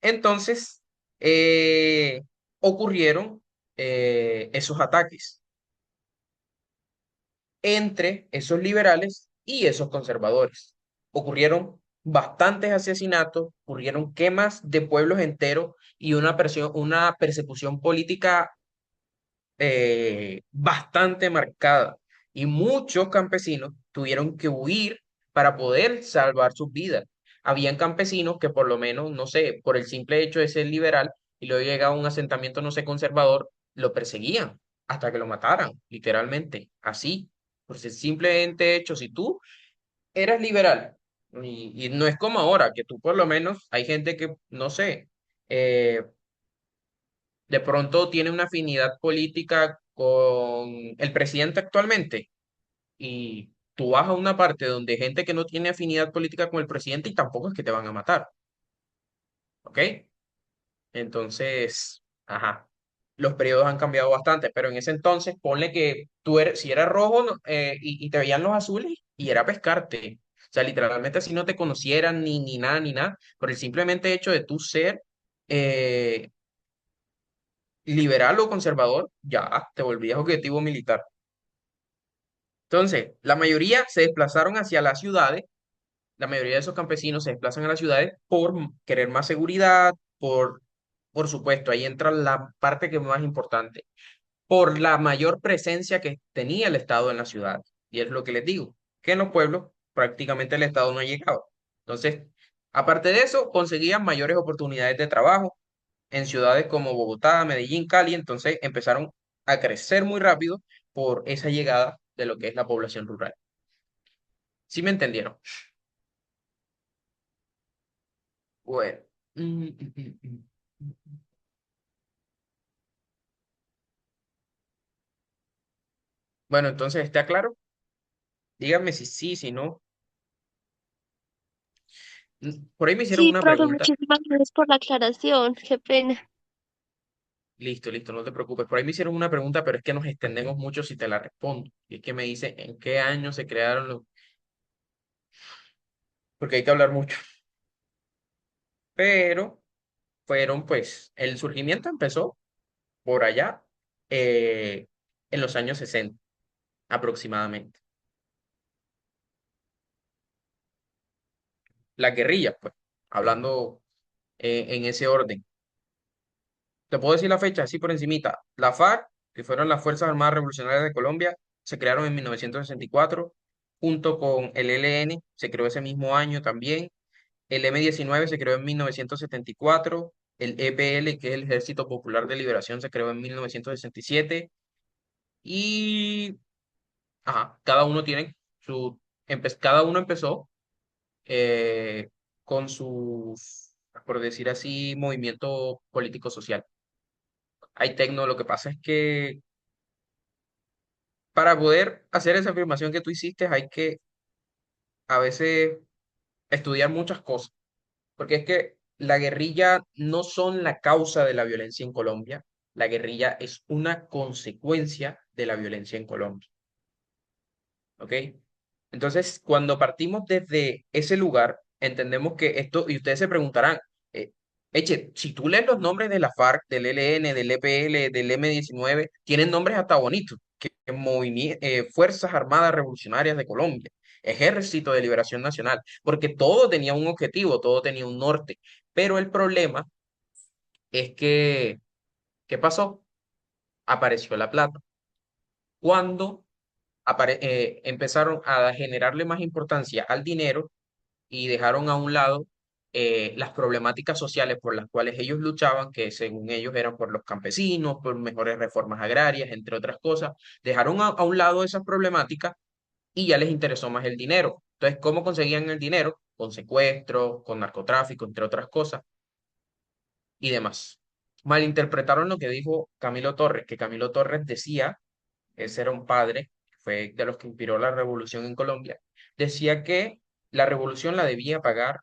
Entonces, eh, ocurrieron esos ataques entre esos liberales y esos conservadores. Ocurrieron bastantes asesinatos, ocurrieron quemas de pueblos enteros y una persecución política bastante marcada. Y muchos campesinos tuvieron que huir para poder salvar sus vidas. Habían campesinos que por lo menos, no sé, por el simple hecho de ser liberal y luego llegaba a un asentamiento, no sé, conservador, lo perseguían hasta que lo mataran, literalmente, así. Por ese simplemente hecho, si tú eras liberal, y no es como ahora, que tú por lo menos, hay gente que, no sé, eh, de pronto tiene una afinidad política con el presidente actualmente y tú vas a una parte donde hay gente que no tiene afinidad política con el presidente y tampoco es que te van a matar, ¿ok? Entonces, ajá, los periodos han cambiado bastante, pero en ese entonces ponle que tú eres, si eras rojo y te veían los azules y era pescarte. O sea, literalmente así no te conocieran ni nada, ni nada, por el simplemente hecho de tú ser eh, liberal o conservador, ya te volvías objetivo militar. Entonces, la mayoría se desplazaron hacia las ciudades, la mayoría de esos campesinos se desplazan a las ciudades por querer más seguridad, por supuesto, ahí entra la parte que es más importante, por la mayor presencia que tenía el Estado en la ciudad. Y es lo que les digo, que en los pueblos prácticamente el Estado no ha llegado. Entonces, aparte de eso, conseguían mayores oportunidades de trabajo en ciudades como Bogotá, Medellín, Cali, entonces empezaron a crecer muy rápido por esa llegada de lo que es la población rural. ¿Sí me entendieron? Bueno. Mm, mm, mm, mm. Bueno, entonces, ¿está claro? Díganme si sí, si no. Por ahí me hicieron Sí, una profe, pregunta. muchísimas gracias por la aclaración. Qué pena. Listo, listo, no te preocupes. Por ahí me hicieron una pregunta, pero es que nos extendemos mucho si te la respondo. Y es que me dice en qué año se crearon los... Porque hay que hablar mucho. Pero fueron, pues, el surgimiento empezó por allá eh, en los años 60 aproximadamente. Las guerrillas, pues, hablando en ese orden. Te puedo decir la fecha, así por encimita. La FARC, que fueron las Fuerzas Armadas Revolucionarias de Colombia, se crearon en 1964, junto con el ELN, se creó ese mismo año también. El M-19 se creó en 1974. El EPL, que es el Ejército Popular de Liberación, se creó en 1967. Y, ajá, cada uno tiene cada uno empezó eh, con sus, por decir así, movimiento político-social. Hay tecno, lo que pasa es que para poder hacer esa afirmación que tú hiciste hay que a veces estudiar muchas cosas, porque es que la guerrilla no son la causa de la violencia en Colombia, la guerrilla es una consecuencia de la violencia en Colombia, ¿ok? Entonces, cuando partimos desde ese lugar, entendemos que esto, y ustedes se preguntarán, eh, eche, si tú lees los nombres de la FARC, del ELN, del EPL, del M-19, tienen nombres hasta bonitos, Fuerzas Armadas Revolucionarias de Colombia, Ejército de Liberación Nacional, porque todo tenía un objetivo, todo tenía un norte. Pero el problema es que, ¿qué pasó? Apareció la plata. Cuando empezaron a generarle más importancia al dinero, y dejaron a un lado las problemáticas sociales por las cuales ellos luchaban, que según ellos eran por los campesinos, por mejores reformas agrarias, entre otras cosas. Dejaron a un lado esas problemáticas y ya les interesó más el dinero. Entonces, ¿cómo conseguían el dinero? Con secuestros, con narcotráfico, entre otras cosas y demás. Malinterpretaron lo que dijo Camilo Torres, que Camilo Torres decía, ese era un padre, fue de los que inspiró la revolución en Colombia, decía que la revolución la debía pagar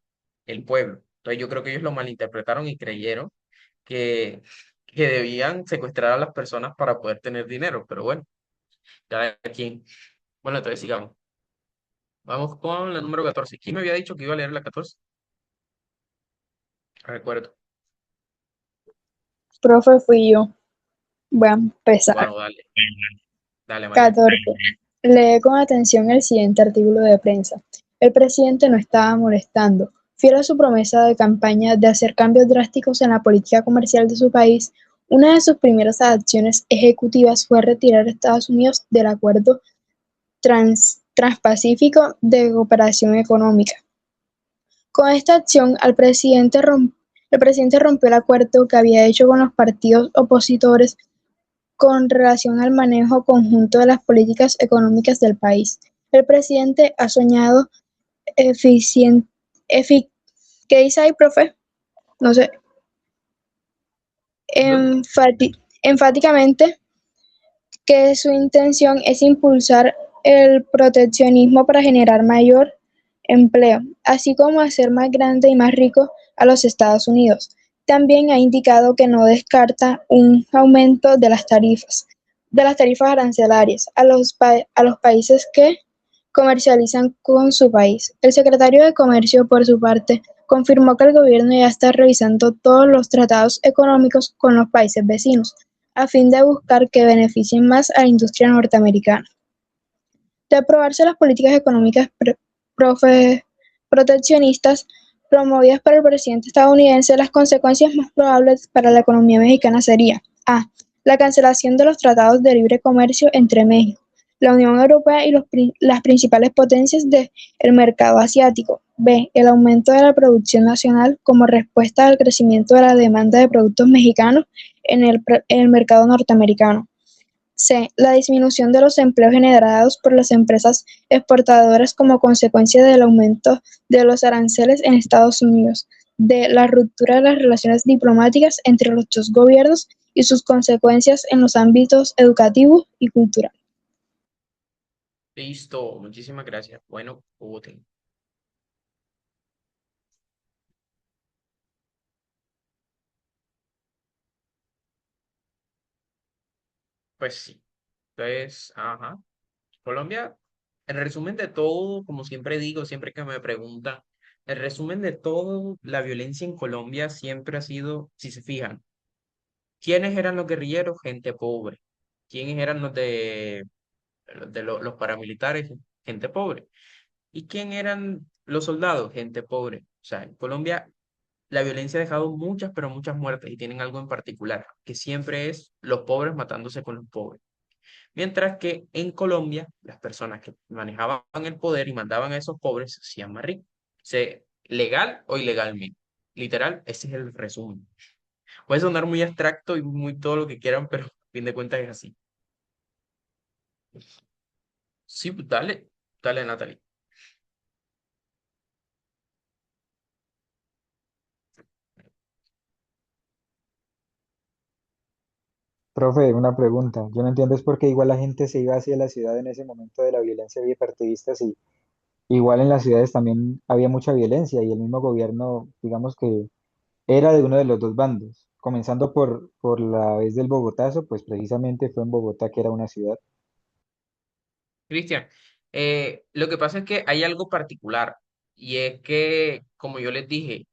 el pueblo. Entonces yo creo que ellos lo malinterpretaron y creyeron que, que debían secuestrar a las personas para poder tener dinero, pero bueno, cada quien. Bueno, entonces sigamos. Vamos con la número 14. ¿Quién me había dicho que iba a leer la 14? Recuerdo. Profe, fui yo. Voy a empezar. Bueno, dale, dale, María. 14. Lee con atención el siguiente artículo de prensa. El presidente no estaba molestando. Fiel a su promesa de campaña de hacer cambios drásticos en la política comercial de su país, una de sus primeras acciones ejecutivas fue retirar a Estados Unidos del Acuerdo Transpacífico de Cooperación Económica. Con esta acción, el presidente rompió el acuerdo que había hecho con los partidos opositores con relación al manejo conjunto de las políticas económicas del país. El presidente ha soñado eficien- efi- ¿qué dice ahí, profe? No sé, ¿No? enfáticamente que su intención es impulsar el proteccionismo para generar mayor empleo, así como hacer más grande y más rico a los Estados Unidos. También ha indicado que no descarta un aumento de las tarifas arancelarias a los países que comercializan con su país. El secretario de Comercio, por su parte, confirmó que el gobierno ya está revisando todos los tratados económicos con los países vecinos, a fin de buscar que beneficien más a la industria norteamericana. De aprobarse las políticas económicas proteccionistas promovidas por el presidente estadounidense, las consecuencias más probables para la economía mexicana serían: a. La cancelación de los tratados de libre comercio entre México, la Unión Europea y las principales potencias del mercado asiático. B. El aumento de la producción nacional como respuesta al crecimiento de la demanda de productos mexicanos en el mercado norteamericano. C. La disminución de los empleos generados por las empresas exportadoras como consecuencia del aumento de los aranceles en Estados Unidos. D. La ruptura de las relaciones diplomáticas entre los dos gobiernos y sus consecuencias en los ámbitos educativo y cultural. Listo, muchísimas gracias. Bueno, voten. Pues sí. Entonces, ajá. Colombia, el resumen de todo, como siempre digo, siempre que me preguntan, el resumen de todo, la violencia en Colombia siempre ha sido, si se fijan, ¿quiénes eran los guerrilleros? Gente pobre. ¿Quiénes eran los paramilitares? Gente pobre. ¿Y quién eran los soldados? Gente pobre. O sea, en Colombia la violencia ha dejado muchas, pero muchas muertes y tienen algo en particular, que siempre es los pobres matándose con los pobres. Mientras que en Colombia, las personas que manejaban el poder y mandaban a esos pobres se hacían más ricos. Legal o ilegalmente. Literal, ese es el resumen. Puede sonar muy abstracto y muy todo lo que quieran, pero a fin de cuentas es así. Sí, pues dale, dale, Natalie. Profe, una pregunta. Yo no entiendo es por qué igual la gente se iba hacia la ciudad en ese momento de la violencia bipartidista, si igual en las ciudades también había mucha violencia y el mismo gobierno, digamos que era de uno de los dos bandos. Comenzando por la vez del Bogotazo, pues precisamente fue en Bogotá que era una ciudad. Cristian, lo que pasa es que hay algo particular y es que, como yo les dije,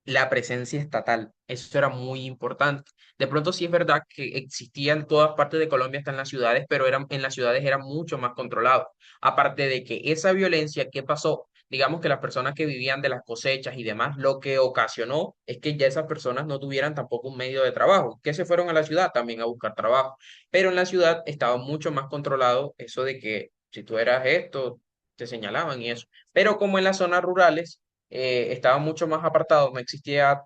la presencia estatal. Eso era muy importante. De pronto sí es verdad que existía en todas partes de Colombia, hasta en las ciudades, pero en las ciudades era mucho más controlado. Aparte de que esa violencia, ¿qué pasó? Digamos que las personas que vivían de las cosechas y demás, lo que ocasionó es que ya esas personas no tuvieran tampoco un medio de trabajo, que se fueron a la ciudad también a buscar trabajo. Pero en la ciudad estaba mucho más controlado eso de que si tú eras esto, te señalaban y eso. Pero como en las zonas rurales, estaba mucho más apartado, no existía,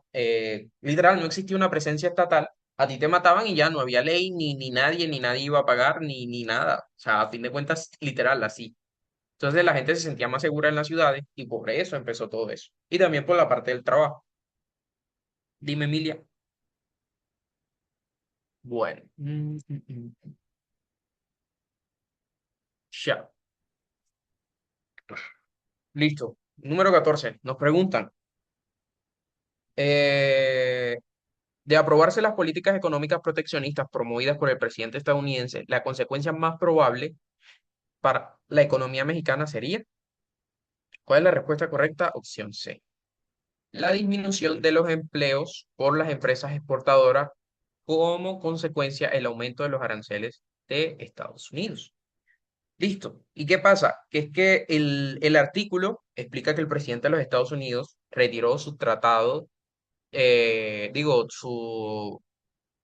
literal, no existía una presencia estatal, a ti te mataban y ya no había ley, ni nadie iba a pagar, ni nada. O sea, a fin de cuentas, literal, así. Entonces la gente se sentía más segura en las ciudades y por eso empezó todo eso. Y también por la parte del trabajo. Dime, Emilia. Bueno. Ya. Listo. Número 14. Nos preguntan. eh, De aprobarse las políticas económicas proteccionistas promovidas por el presidente estadounidense, la consecuencia más probable para la economía mexicana sería, ¿cuál es la respuesta correcta? Opción C. La disminución de los empleos por las empresas exportadoras como consecuencia el aumento de los aranceles de Estados Unidos. Listo. ¿Y qué pasa? Que es que el artículo explica que el presidente de los Estados Unidos retiró su tratado, su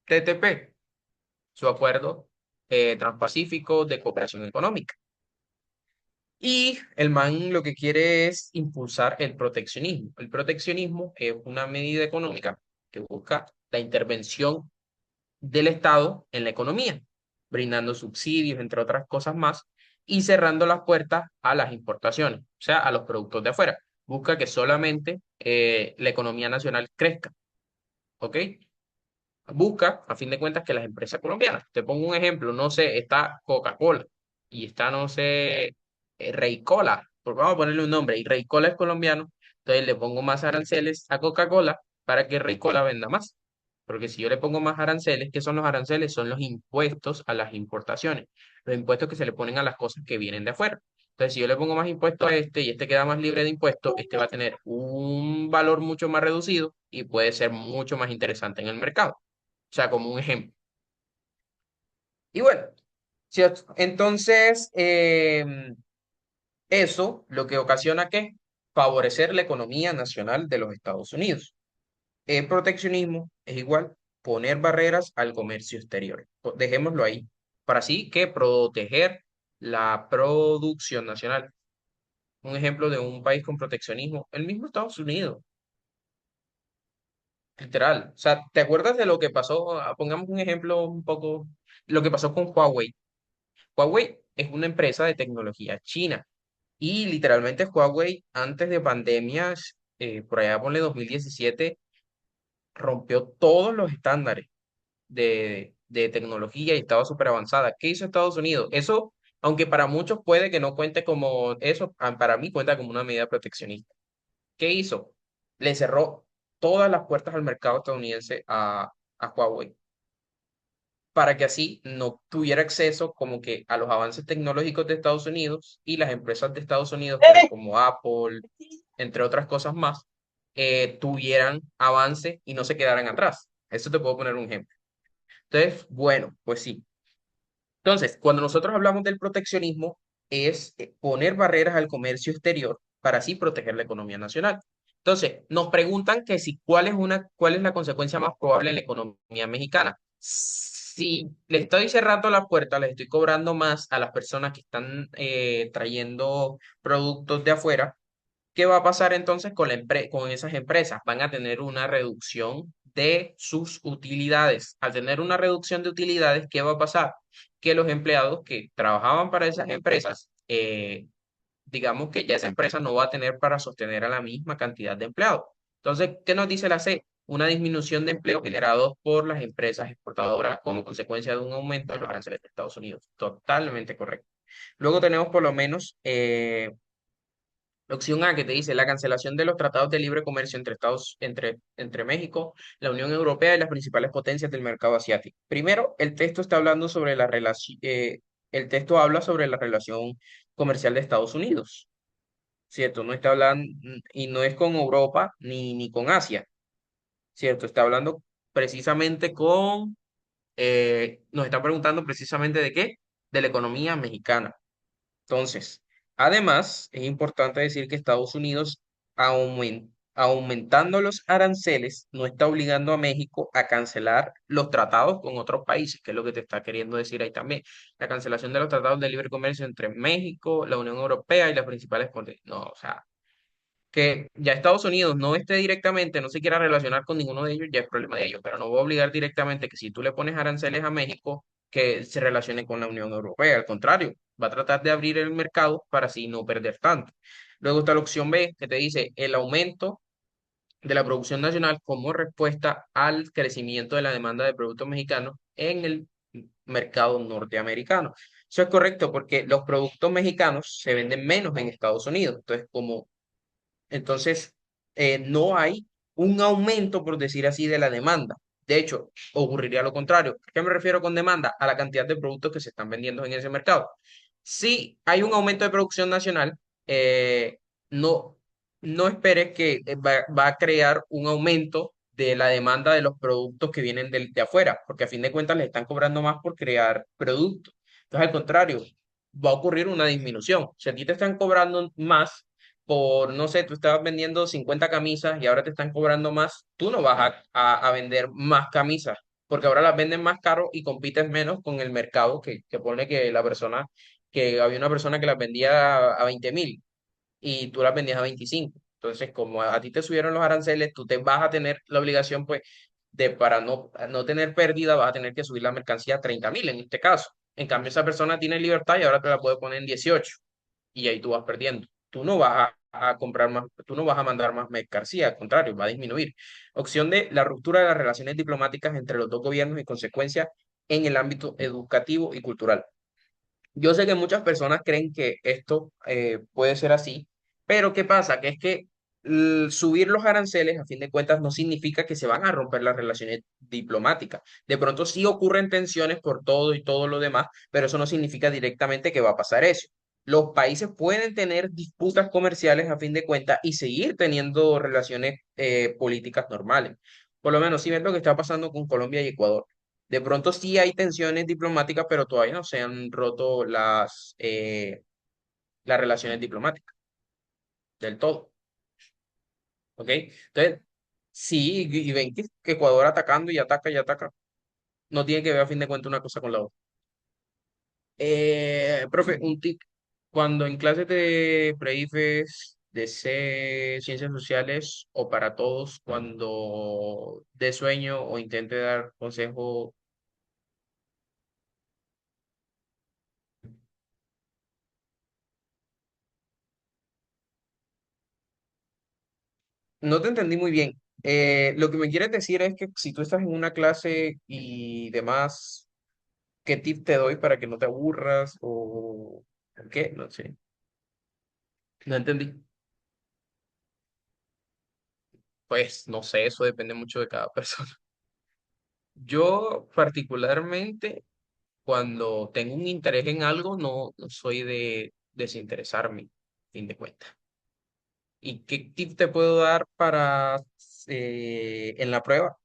TTP, su acuerdo transpacífico de cooperación económica. Y el man lo que quiere es impulsar el proteccionismo. El proteccionismo es una medida económica que busca la intervención del Estado en la economía, brindando subsidios, entre otras cosas más, y cerrando las puertas a las importaciones, o sea, a los productos de afuera. Busca que solamente la economía nacional crezca, ¿ok? Busca, a fin de cuentas, que las empresas colombianas, te pongo un ejemplo, no sé, está Coca-Cola y está, no sé, Rey Cola, porque vamos a ponerle un nombre, y Rey Cola es colombiano, entonces le pongo más aranceles a Coca-Cola para que Rey Cola venda más. Porque si yo le pongo más aranceles, ¿qué son los aranceles? Son los impuestos a las importaciones, los impuestos que se le ponen a las cosas que vienen de afuera. Entonces, si yo le pongo más impuestos a este y este queda más libre de impuestos, este va a tener un valor mucho más reducido y puede ser mucho más interesante en el mercado. O sea, como un ejemplo. Y bueno, entonces eso lo que ocasiona que favorecer la economía nacional de los Estados Unidos. El proteccionismo es igual poner barreras al comercio exterior. Dejémoslo ahí, para así que proteger la producción nacional. Un ejemplo de un país con proteccionismo, el mismo Estados Unidos, literal. O sea, ¿te acuerdas de lo que pasó? Pongamos un ejemplo un poco, lo que pasó con Huawei. Huawei es una empresa de tecnología china y literalmente Huawei antes de pandemias, por allá ponle 2017, rompió todos los estándares de tecnología y estaba súper avanzada. ¿Qué hizo Estados Unidos? Eso, aunque para muchos puede que no cuente como eso, para mí cuenta como una medida proteccionista. ¿Qué hizo? Le cerró todas las puertas al mercado estadounidense a Huawei para que así no tuviera acceso como que a los avances tecnológicos de Estados Unidos y las empresas de Estados Unidos, como Apple, entre otras cosas más, tuvieran avance y no se quedaran atrás. Eso te puedo poner un ejemplo. Entonces, bueno, pues sí. Entonces, cuando nosotros hablamos del proteccionismo, es poner barreras al comercio exterior para así proteger la economía nacional. Entonces, nos preguntan que si cuál es la consecuencia más probable en la economía mexicana. Si le estoy cerrando la puerta, les estoy cobrando más a las personas que están trayendo productos de afuera. ¿Qué va a pasar entonces con con esas empresas? Van a tener una reducción de sus utilidades. Al tener una reducción de utilidades, ¿qué va a pasar? Que los empleados que trabajaban para esas empresas, digamos que ya esa empresa no va a tener para sostener a la misma cantidad de empleados. Entonces, ¿qué nos dice la C? Una disminución de empleo generado por las empresas exportadoras como consecuencia de un aumento de los aranceles de Estados Unidos. Totalmente correcto. Luego tenemos por lo menos la opción A que te dice la cancelación de los tratados de libre comercio entre México, la Unión Europea y las principales potencias del mercado asiático. Primero, el texto está hablando sobre la relación, el texto habla sobre la relación comercial de Estados Unidos, ¿cierto? No está hablando, y no es con Europa ni con Asia, ¿cierto? Está hablando precisamente nos está preguntando precisamente de qué, de la economía mexicana. Entonces, además, es importante decir que Estados Unidos, aumentando los aranceles, no está obligando a México a cancelar los tratados con otros países, que es lo que te está queriendo decir ahí también. La cancelación de los tratados de libre comercio entre México, la Unión Europea y las principales potencias. No, o sea, que ya Estados Unidos no esté directamente, no se quiera relacionar con ninguno de ellos, ya es problema de ellos, pero no va a obligar directamente que si tú le pones aranceles a México, que se relacione con la Unión Europea. Al contrario, va a tratar de abrir el mercado para así no perder tanto. Luego está la opción B, que te dice el aumento de la producción nacional como respuesta al crecimiento de la demanda de productos mexicanos en el mercado norteamericano. Eso es correcto porque los productos mexicanos se venden menos en Estados Unidos. Entonces, no hay un aumento, por decir así, de la demanda. De hecho, ocurriría lo contrario. ¿A qué me refiero con demanda? A la cantidad de productos que se están vendiendo en ese mercado. Si hay un aumento de producción nacional, no, no esperes que va a crear un aumento de la demanda de los productos que vienen de afuera, porque a fin de cuentas le están cobrando más por crear productos. Entonces, al contrario, va a ocurrir una disminución. Si a ti te están cobrando más, no sé, tú estabas vendiendo 50 camisas y ahora te están cobrando más, tú no vas a vender más camisas, porque ahora las venden más caro y compites menos con el mercado que pone que había una persona que las vendía a 20.000 y tú las vendías a 25. Entonces, como a ti te subieron los aranceles, tú te vas a tener la obligación, pues, para no tener pérdida, vas a tener que subir la mercancía a 30.000 en este caso. En cambio, esa persona tiene libertad y ahora te la puede poner en 18 y ahí tú vas perdiendo. Tú no vas a comprar más, tú no vas a mandar más mercancía, al contrario, va a disminuir. Opción de la ruptura de las relaciones diplomáticas entre los dos gobiernos y consecuencias en el ámbito educativo y cultural. Yo sé que muchas personas creen que esto puede ser así, pero ¿qué pasa? Que es que subir los aranceles, a fin de cuentas, no significa que se van a romper las relaciones diplomáticas. De pronto sí ocurren tensiones por todo y todo lo demás, pero eso no significa directamente que va a pasar eso. Los países pueden tener disputas comerciales, a fin de cuentas, y seguir teniendo relaciones políticas normales. Por lo menos, si ves lo que está pasando con Colombia y Ecuador. De pronto sí hay tensiones diplomáticas, pero todavía no se han roto las relaciones diplomáticas del todo. ¿Ok? Entonces, sí, y ven que Ecuador atacando y ataca y ataca. No tiene que ver a fin de cuentas una cosa con la otra. Profe, un tip. Cuando en clases de pre-IFES, de ciencias sociales o para todos, cuando dé sueño o intente dar consejo. No te entendí muy bien. Lo que me quieres decir es que si tú estás en una clase y demás, ¿qué tip te doy para que no te aburras o qué? No sé. No entendí. Pues no sé, eso depende mucho de cada persona. Yo particularmente, cuando tengo un interés en algo, no soy de desinteresarme, a fin de cuentas. ¿Y qué tip te puedo dar para en la prueba?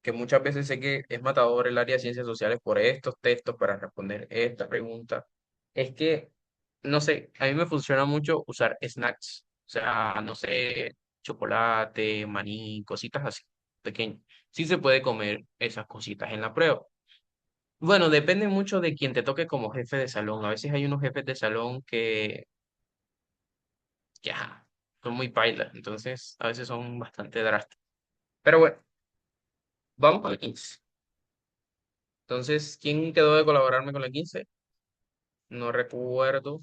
Que muchas veces sé que es matador el área de ciencias sociales por estos textos para responder esta pregunta, es que, no sé, a mí me funciona mucho usar snacks. O sea, no sé, chocolate, maní, cositas así, pequeñas. Sí se puede comer esas cositas en la prueba. Bueno, depende mucho de quien te toque como jefe de salón. A veces hay unos jefes de salón que ajá, son muy pailas, entonces a veces son bastante drásticos. Pero bueno, vamos con el 15. Entonces, ¿quién quedó de colaborarme con el 15? No recuerdo.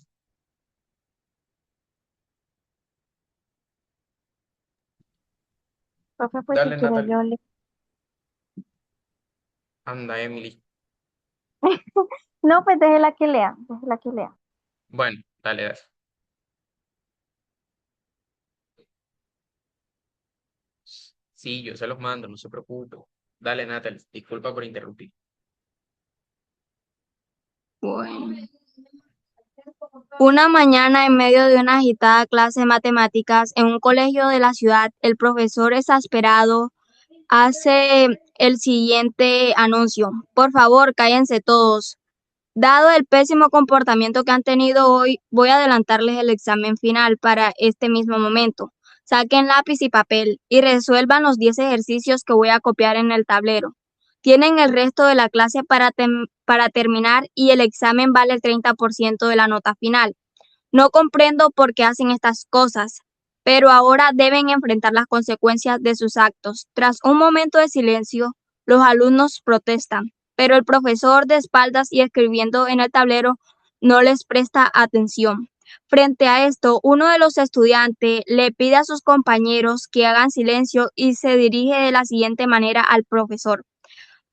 Profe, pues si Dale, quiere Natalie. yo le... Anda, Emily. No, pues déjela que lea, déjela que lea. Bueno, dale, dale. Sí, yo se los mando, no se preocupe. Dale, Natalie. Disculpa por interrumpir. Bueno. Una mañana, en medio de una agitada clase de matemáticas en un colegio de la ciudad, el profesor exasperado hace el siguiente anuncio. Por favor, cállense todos. Dado el pésimo comportamiento que han tenido hoy, voy a adelantarles el examen final para este mismo momento. Saquen lápiz y papel y resuelvan los 10 ejercicios que voy a copiar en el tablero. Tienen el resto de la clase para terminar y el examen vale el 30% de la nota final. No comprendo por qué hacen estas cosas, pero ahora deben enfrentar las consecuencias de sus actos. Tras un momento de silencio, los alumnos protestan, pero el profesor de espaldas y escribiendo en el tablero no les presta atención. Frente a esto, uno de los estudiantes le pide a sus compañeros que hagan silencio y se dirige de la siguiente manera al profesor.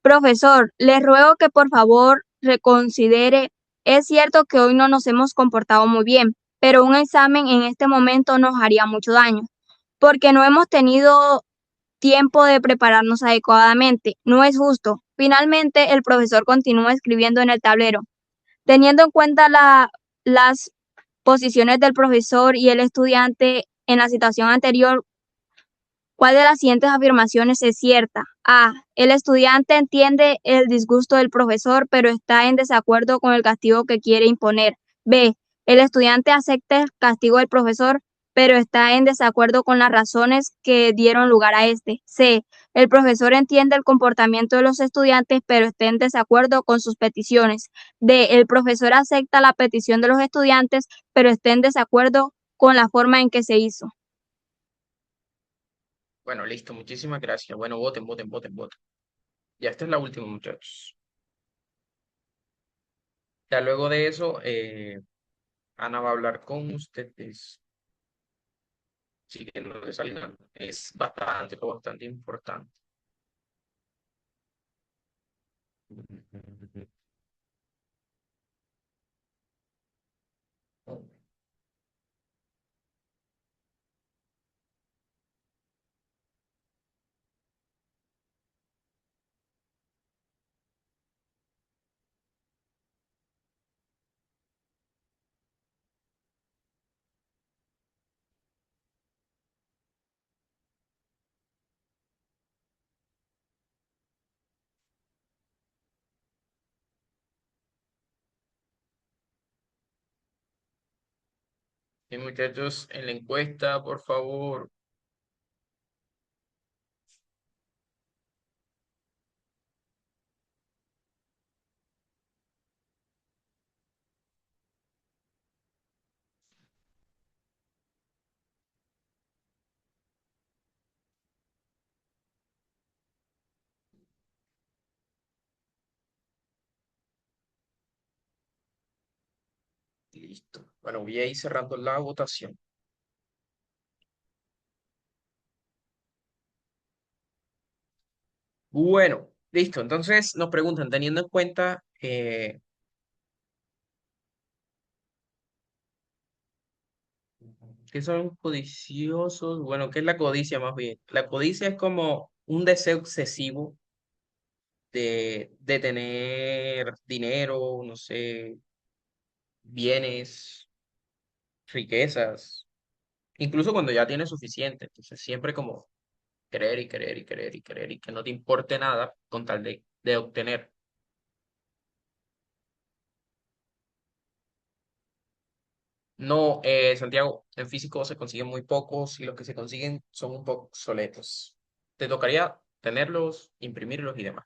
Profesor, le ruego que por favor reconsidere. Es cierto que hoy no nos hemos comportado muy bien, pero un examen en este momento nos haría mucho daño, porque no hemos tenido tiempo de prepararnos adecuadamente. No es justo. Finalmente, el profesor continúa escribiendo en el tablero. Teniendo en cuenta las posiciones del profesor y el estudiante en la situación anterior, ¿cuál de las siguientes afirmaciones es cierta? A. El estudiante entiende el disgusto del profesor, pero está en desacuerdo con el castigo que quiere imponer. B. El estudiante acepta el castigo del profesor, pero está en desacuerdo con las razones que dieron lugar a este. C. El profesor entiende el comportamiento de los estudiantes, pero está en desacuerdo con sus peticiones. D. El profesor acepta la petición de los estudiantes, pero está en desacuerdo con la forma en que se hizo. Bueno, listo, muchísimas gracias. Bueno, voten, voten, voten, voten. Ya esta es la última, muchachos. Ya luego de eso, Ana va a hablar con ustedes. Así que no les salgan. Es bastante, bastante importante. Y muchachos, en la encuesta, por favor. Listo. Bueno, voy a ir cerrando la votación. Bueno, listo. Entonces nos preguntan, teniendo en cuenta ¿qué son codiciosos? Bueno, ¿qué es la codicia más bien? La codicia es como un deseo excesivo de tener dinero, no sé, bienes, riquezas, incluso cuando ya tienes suficiente. Entonces siempre como querer y querer y querer y querer y que no te importe nada con tal de obtener. No, Santiago, en físico se consiguen muy pocos y los que se consiguen son un poco obsoletos. Te tocaría tenerlos, imprimirlos y demás.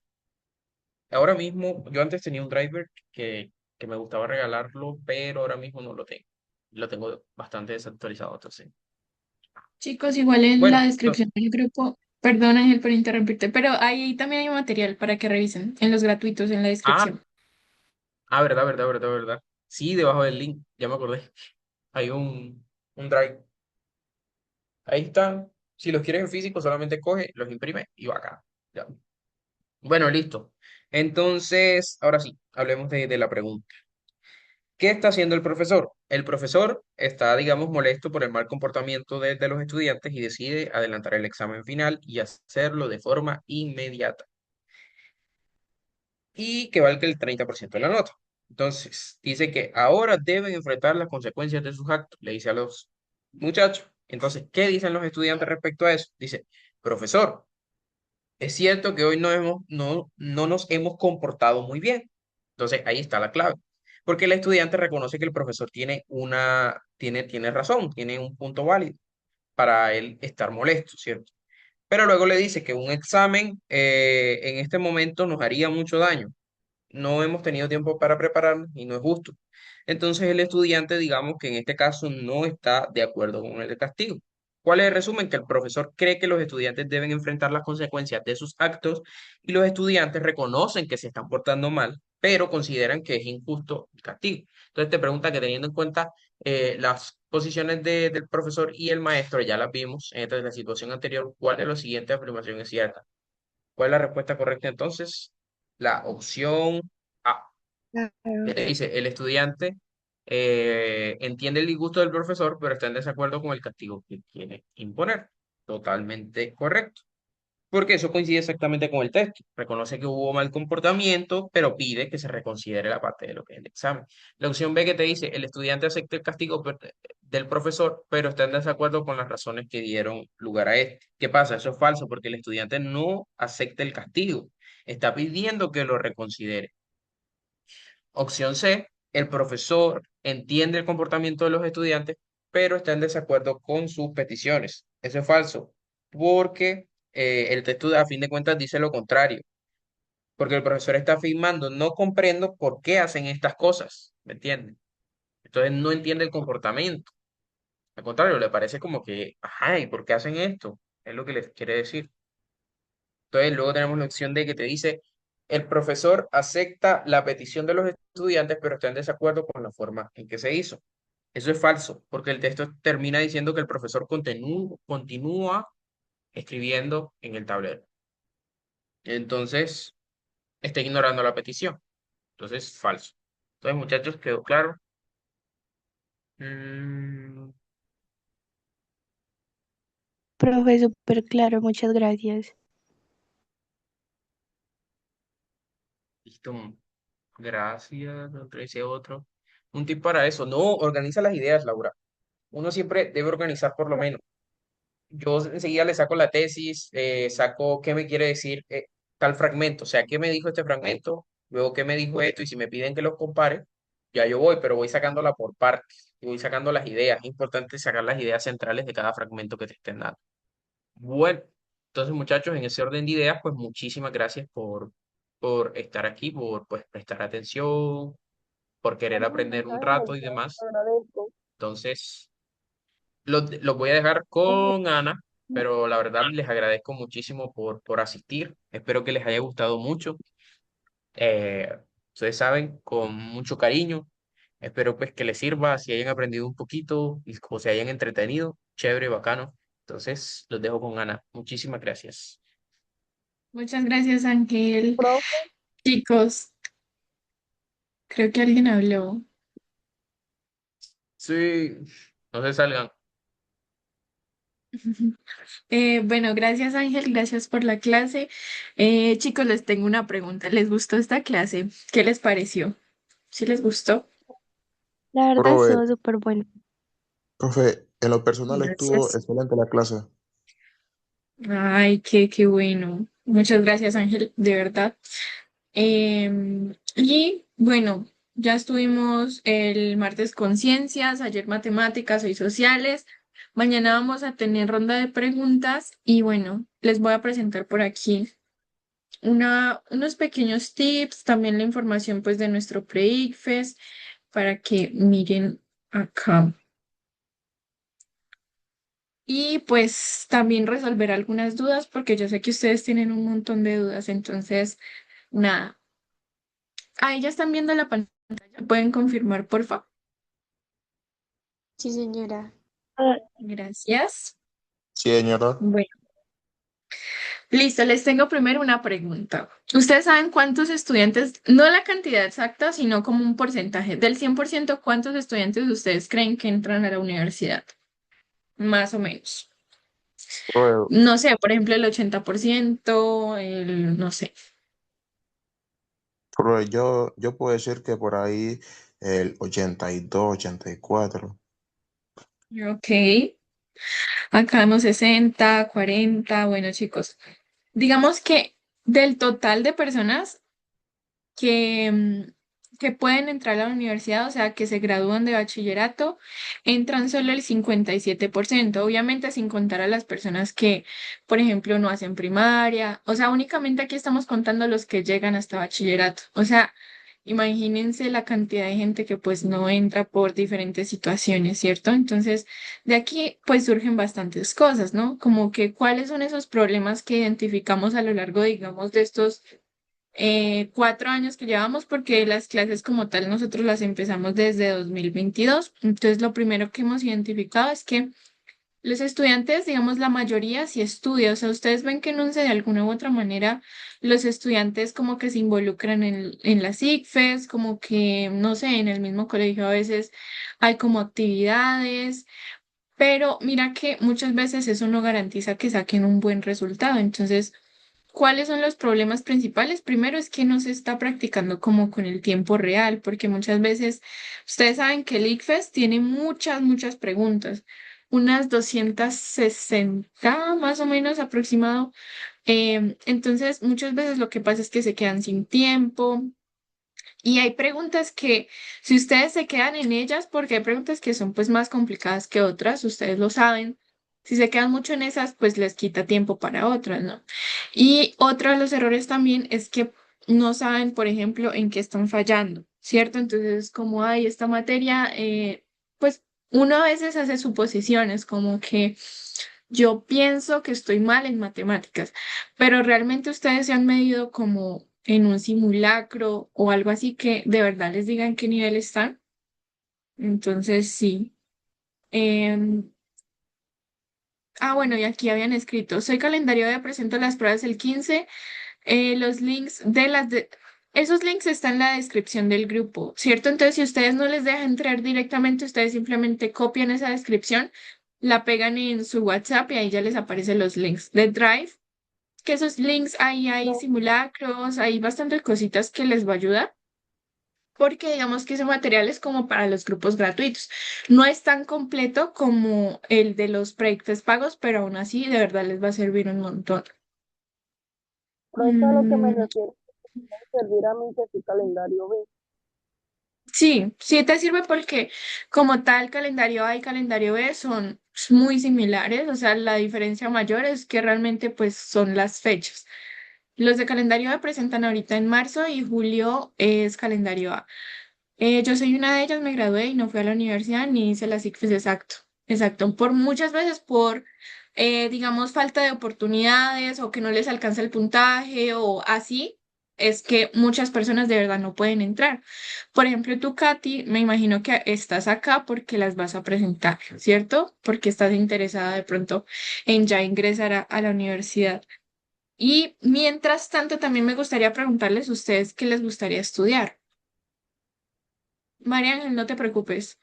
Ahora mismo, yo antes tenía un driver que me gustaba regalarlo, pero ahora mismo no lo tengo. Lo tengo bastante desactualizado, entonces. Chicos, igual en la Bueno, descripción del grupo, perdón Ángel por interrumpirte, pero ahí también hay material para que revisen en los gratuitos en la ah, descripción. verdad, verdad, verdad, verdad. Sí, debajo del link, ya me acordé. Hay un drive. Ahí están. Si los quieres en físico, solamente coge, los imprime y va acá. Ya. Bueno, listo. Entonces, ahora sí, hablemos de la pregunta. ¿Qué está haciendo el profesor? El profesor está, digamos, molesto por el mal comportamiento de los estudiantes y decide adelantar el examen final y hacerlo de forma inmediata y que valga el 30% de la nota. Entonces, dice que ahora deben enfrentar las consecuencias de sus actos, le dice a los muchachos. Entonces, ¿qué dicen los estudiantes respecto a eso? Dice, profesor, es cierto que hoy no nos hemos comportado muy bien. Entonces, ahí está la clave. Porque el estudiante reconoce que el profesor tiene razón, tiene un punto válido para él estar molesto, ¿cierto? Pero luego le dice que un examen en este momento nos haría mucho daño. No hemos tenido tiempo para prepararnos y no es justo. Entonces el estudiante, digamos que en este caso no está de acuerdo con el castigo. ¿Cuál es el resumen? Que el profesor cree que los estudiantes deben enfrentar las consecuencias de sus actos y los estudiantes reconocen que se están portando mal, pero consideran que es injusto el castigo. Entonces te pregunta que teniendo en cuenta las posiciones del profesor y el maestro, ya las vimos en la situación anterior, ¿cuál de las siguientes afirmaciones es cierta? ¿Cuál es la respuesta correcta entonces? La opción A. Claro. Dice, el estudiante entiende el disgusto del profesor, pero está en desacuerdo con el castigo que quiere imponer. Totalmente correcto. Porque eso coincide exactamente con el texto. Reconoce que hubo mal comportamiento, pero pide que se reconsidere la parte de lo que es el examen. La opción B que te dice, el estudiante acepta el castigo del profesor, pero está en desacuerdo con las razones que dieron lugar a este. ¿Qué pasa? Eso es falso, porque el estudiante no acepta el castigo. Está pidiendo que lo reconsidere. Opción C, el profesor entiende el comportamiento de los estudiantes, pero está en desacuerdo con sus peticiones. Eso es falso, porque el texto a fin de cuentas dice lo contrario, porque el profesor está afirmando, no comprendo por qué hacen estas cosas, ¿me entienden? Entonces no entiende el comportamiento. Al contrario, le parece como que, ajá, ¿y por qué hacen esto? Es lo que les quiere decir. Entonces, luego tenemos la opción de que te dice, el profesor acepta la petición de los estudiantes, pero está en desacuerdo con la forma en que se hizo. Eso es falso, porque el texto termina diciendo que el profesor continúa escribiendo en el tablero. Entonces, está ignorando la petición. Entonces, falso. Entonces, muchachos, ¿quedó claro? Mm, Profe, súper claro, muchas gracias. listo. Gracias. Otro dice otro. Un tip para eso. No, organiza las ideas, Laura. Uno siempre debe organizar por lo menos. Yo enseguida le saco la tesis, saco qué me quiere decir tal fragmento, o sea, qué me dijo este fragmento, luego qué me dijo esto, y si me piden que los compare, ya yo voy, pero voy sacándola por partes, y voy sacando las ideas. Es importante sacar las ideas centrales de cada fragmento que te estén dando. Bueno, entonces muchachos, en ese orden de ideas, pues muchísimas gracias por estar aquí, por pues, prestar atención, por querer aprender un rato y demás. Entonces... Los voy a dejar con Ana, pero la verdad les agradezco muchísimo por asistir. Espero que les haya gustado mucho. Eh, Ustedes saben, con mucho cariño. Espero pues que les sirva, si hayan aprendido un poquito y o se hayan entretenido. Chévere, bacano. Entonces, los dejo con Ana. Muchísimas gracias. Muchas gracias, Ángel. Profe, Chicos, creo que alguien habló. Sí, no se salgan. Bueno, gracias Ángel, gracias por la clase. Chicos, les tengo una pregunta. ¿Les gustó esta clase? ¿Qué les pareció? ¿Sí les gustó? La verdad, Profe, estuvo súper bueno. profe, en lo personal estuvo Gracias. excelente la clase. Ay, qué bueno. Muchas gracias, Ángel, de verdad. Y bueno, Ya estuvimos el martes con ciencias, ayer matemáticas, hoy sociales. Mañana vamos a tener ronda de preguntas y bueno, les voy a presentar por aquí unos pequeños tips, también la información pues de nuestro pre-ICFES para que miren acá. Y pues también resolver algunas dudas porque yo sé que ustedes tienen un montón de dudas, entonces nada. Ahí ya están viendo la pantalla, pueden confirmar por favor. Sí, señora. Ah, Gracias. Sí, señora. Bueno, listo, les tengo primero una pregunta. ¿Ustedes saben cuántos estudiantes, no la cantidad exacta, sino como un porcentaje, del 100%, cuántos estudiantes ustedes creen que entran a la universidad? Más o menos. Profe, No sé, por ejemplo, el 80%, no sé. yo puedo decir que por ahí el 82, 84. Ok, acá vemos 60, 40, bueno chicos, digamos que del total de personas que, que pueden entrar a la universidad, o sea, que se gradúan de bachillerato, entran solo el 57%, obviamente sin contar a las personas que, por ejemplo, no hacen primaria, o sea, únicamente aquí estamos contando los que llegan hasta bachillerato, o sea, imagínense la cantidad de gente que pues no entra por diferentes situaciones, ¿cierto? Entonces, de aquí pues surgen bastantes cosas, ¿no? Como que cuáles son esos problemas que identificamos a lo largo, digamos, de estos 4 años que llevamos, porque las clases como tal nosotros las empezamos desde 2022. Entonces, lo primero que hemos identificado es que los estudiantes, digamos, la mayoría sí estudia. O sea, ustedes ven que no sé, de alguna u otra manera, los estudiantes como que se involucran en las ICFES, como que, no sé, en el mismo colegio a veces hay como actividades. Pero mira que muchas veces eso no garantiza que saquen un buen resultado. Entonces, ¿cuáles son los problemas principales? Primero es que no se está practicando como con el tiempo real, porque muchas veces ustedes saben que el ICFES tiene muchas preguntas, unas 260 más o menos aproximado. Entonces, muchas veces lo que pasa es que se quedan sin tiempo. Y hay preguntas que, si ustedes se quedan en ellas, porque hay preguntas que son pues más complicadas que otras, ustedes lo saben, si se quedan mucho en esas, pues les quita tiempo para otras, ¿no? Y otro de los errores también es que no saben, por ejemplo, en qué están fallando, ¿cierto? Entonces, como hay esta materia, pues uno a veces hace suposiciones, como que yo pienso que estoy mal en matemáticas, pero realmente ustedes se han medido como en un simulacro o algo así que de verdad les digan qué nivel están. Entonces, sí. Em, bueno, y aquí habían escrito, soy calendario de presento las pruebas el 15. Los links esos links están en la descripción del grupo, ¿cierto? Entonces, si ustedes no les dejan entrar directamente, ustedes simplemente copian esa descripción, la pegan en su WhatsApp y ahí ya les aparecen los links de Drive, que esos links ahí hay no. simulacros, hay bastantes cositas que les va a ayudar, porque digamos que ese material es como para los grupos gratuitos. No es tan completo como el de los proyectos pagos, pero aún así de verdad les va a servir un montón. Pero eso es a lo que me Mm, refiero, servir a mí que tu calendario ve. sí, sí te sirve porque como tal calendario A y calendario B son muy similares, o sea, la diferencia mayor es que realmente pues son las fechas. Los de calendario B presentan ahorita en marzo y julio es calendario A. Yo soy una de ellas, me gradué y no fui a la universidad ni hice la ICFES exacto. Exacto, por muchas veces por, digamos, falta de oportunidades o que no les alcanza el puntaje o así, es que muchas personas de verdad no pueden entrar. Por ejemplo, tú, Katy, me imagino que estás acá porque las vas a presentar, ¿cierto? Porque estás interesada de pronto en ya ingresar a la universidad. Y mientras tanto, también me gustaría preguntarles a ustedes qué les gustaría estudiar. María Ángel, no te preocupes.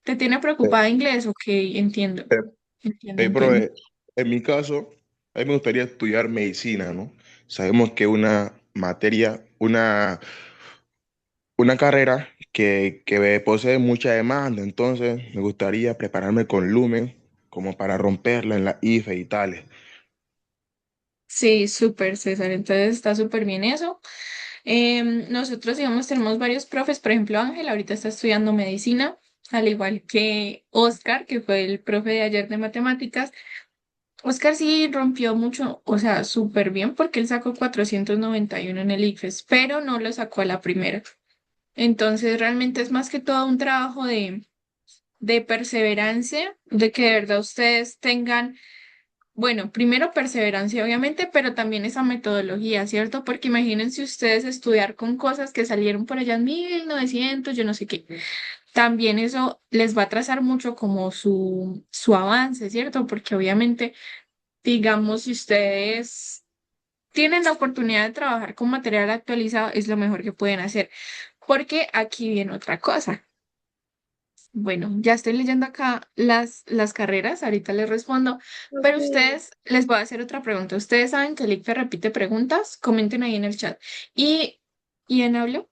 ¿Te tiene Eh, preocupada inglés? Ok, entiendo. eh, Entiendo. Profe, en mi caso, a mí me gustaría estudiar medicina, ¿no? Sabemos que una materia, una carrera que posee mucha demanda, entonces me gustaría prepararme con Lumen como para romperla en la IFE y tales. Sí, súper, César. Entonces está súper bien eso. Nosotros, digamos, tenemos varios profes, por ejemplo, Ángel ahorita está estudiando medicina, al igual que Oscar, que fue el profe de ayer de matemáticas. Oscar sí rompió mucho, o sea, súper bien porque él sacó 491 en el ICFES, pero no lo sacó a la primera. Entonces, realmente es más que todo un trabajo de perseverancia, de que de verdad ustedes tengan, bueno, primero perseverancia, obviamente, pero también esa metodología, ¿cierto? Porque imagínense ustedes estudiar con cosas que salieron por allá en 1900, yo no sé qué. También eso les va a trazar mucho como su avance, ¿cierto? Porque obviamente, digamos, si ustedes tienen la oportunidad de trabajar con material actualizado, es lo mejor que pueden hacer. Porque aquí viene otra cosa. Bueno, ya estoy leyendo acá las carreras, ahorita les respondo, pero Profe, ustedes, les voy a hacer otra pregunta. Ustedes saben que el ICFES repite preguntas, comenten ahí en el chat. ¿Y quién habló?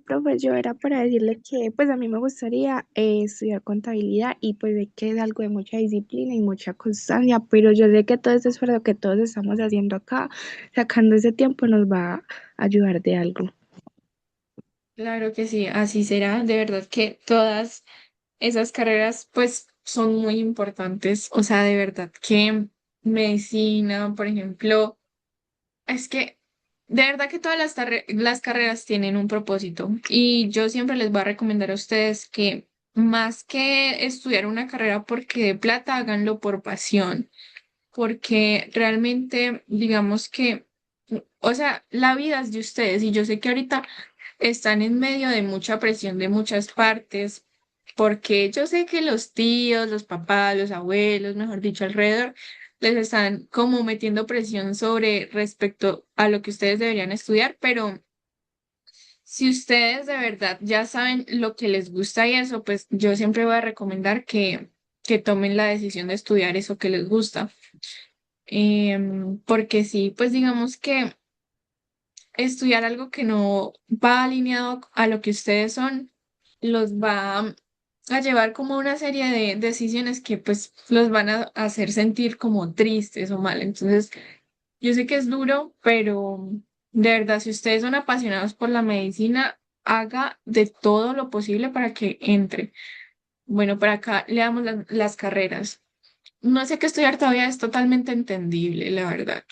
Profe, yo era para decirle que pues a mí me gustaría estudiar contabilidad y pues sé que es algo de mucha disciplina y mucha constancia, pero yo sé que todo este esfuerzo que todos estamos haciendo acá, sacando ese tiempo nos va a ayudar de algo. Claro que sí, así será. De verdad que todas esas carreras pues son muy importantes. O sea, de verdad que medicina, por ejemplo, es que de verdad que todas las carreras tienen un propósito y yo siempre les voy a recomendar a ustedes que más que estudiar una carrera porque de plata, háganlo por pasión, porque realmente digamos que, o sea, la vida es de ustedes y yo sé que ahorita están en medio de mucha presión de muchas partes, porque yo sé que los tíos, los papás, los abuelos, mejor dicho, alrededor, les están como metiendo presión sobre respecto a lo que ustedes deberían estudiar, pero si ustedes de verdad ya saben lo que les gusta y eso, pues yo siempre voy a recomendar que tomen la decisión de estudiar eso que les gusta. Porque sí, pues digamos que estudiar algo que no va alineado a lo que ustedes son, los va a llevar como a una serie de decisiones que pues los van a hacer sentir como tristes o mal. Entonces, yo sé que es duro, pero de verdad, si ustedes son apasionados por la medicina, haga de todo lo posible para que entre. Bueno, por acá le damos las carreras. No sé qué estudiar todavía, es totalmente entendible, la verdad.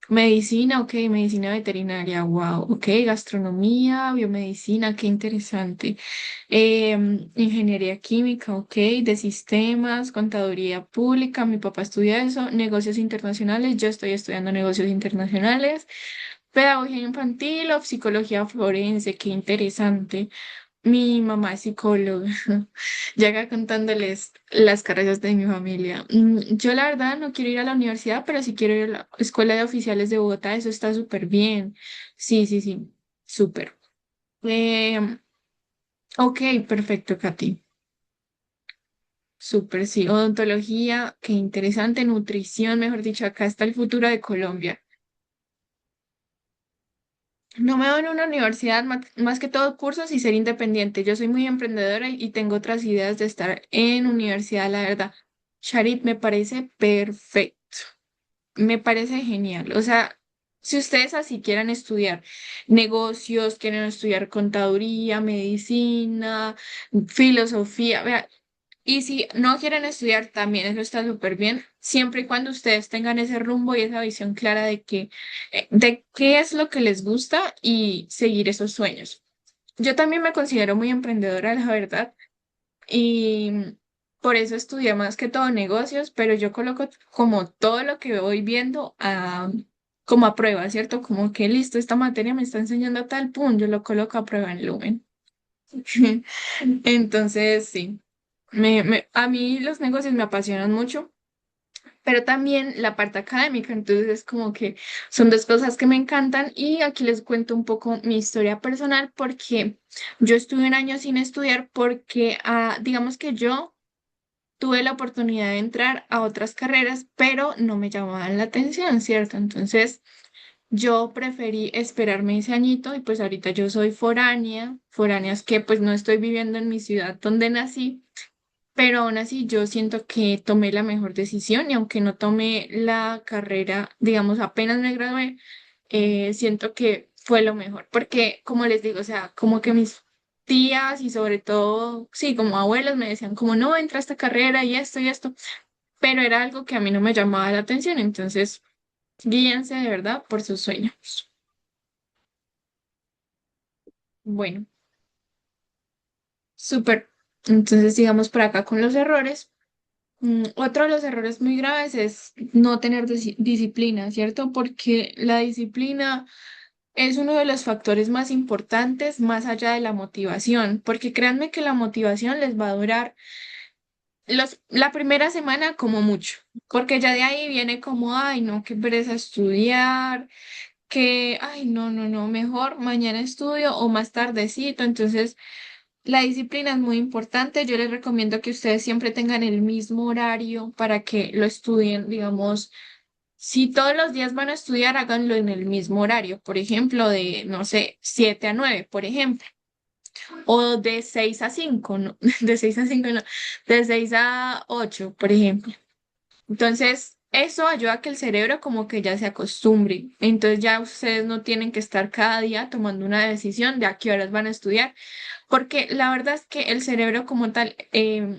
Medicina, ok, medicina veterinaria, wow, ok, gastronomía, biomedicina, qué interesante. Ingeniería química, ok, de sistemas, contaduría pública, mi papá estudia eso, negocios internacionales, yo estoy estudiando negocios internacionales, pedagogía infantil o psicología forense, qué interesante. Mi mamá es psicóloga, llega contándoles las carreras de mi familia. Yo la verdad no quiero ir a la universidad, pero sí quiero ir a la Escuela de Oficiales de Bogotá, eso está súper bien. Sí, sí, sí, súper. Em, ok, perfecto, Katy. Súper, sí. Odontología, qué interesante. Nutrición, mejor dicho, acá está el futuro de Colombia. No me veo en una universidad, más que todo cursos y ser independiente. Yo soy muy emprendedora y tengo otras ideas de estar en universidad, la verdad. Charit, me parece perfecto, me parece genial. O sea, si ustedes así quieran estudiar negocios, quieren estudiar contaduría, medicina, filosofía, vea, y si no quieren estudiar también, eso está súper bien, siempre y cuando ustedes tengan ese rumbo y esa visión clara de qué es lo que les gusta y seguir esos sueños. Yo también me considero muy emprendedora, la verdad, y por eso estudié más que todo negocios, pero yo coloco como todo lo que voy viendo como a prueba, ¿cierto? Como que listo, esta materia me está enseñando tal punto, yo lo coloco a prueba en Lumen. Entonces, sí, a mí los negocios me apasionan mucho, pero también la parte académica, entonces es como que son dos cosas que me encantan y aquí les cuento un poco mi historia personal porque yo estuve un año sin estudiar porque digamos que yo tuve la oportunidad de entrar a otras carreras, pero no me llamaban la atención, ¿cierto? Entonces yo preferí esperarme ese añito y pues ahorita yo soy foránea, foránea es que pues no estoy viviendo en mi ciudad donde nací pero aún así yo siento que tomé la mejor decisión y aunque no tomé la carrera, digamos, apenas me gradué, siento que fue lo mejor, porque como les digo, o sea, como que mis tías y sobre todo, sí, como abuelos me decían como no, entra a esta carrera y esto, pero era algo que a mí no me llamaba la atención, entonces guíense de verdad por sus sueños. Bueno, súper. Entonces sigamos por acá con los errores. Otro de los errores muy graves es no tener disciplina, ¿cierto? Porque la disciplina es uno de los factores más importantes más allá de la motivación, porque créanme que la motivación les va a durar la primera semana como mucho, porque ya de ahí viene como, ay, no, qué pereza estudiar, que, ay, no, no, no, mejor mañana estudio o más tardecito, entonces... La disciplina es muy importante. Yo les recomiendo que ustedes siempre tengan el mismo horario para que lo estudien. Digamos, si todos los días van a estudiar, háganlo en el mismo horario. Por ejemplo, de, no sé, 7 a 9 por ejemplo. O de 6 a 5 no, de 6 a 5 no, de 6 a 8 por ejemplo. Entonces, eso ayuda a que el cerebro como que ya se acostumbre. Entonces ya ustedes no tienen que estar cada día tomando una decisión de a qué horas van a estudiar, porque la verdad es que el cerebro como tal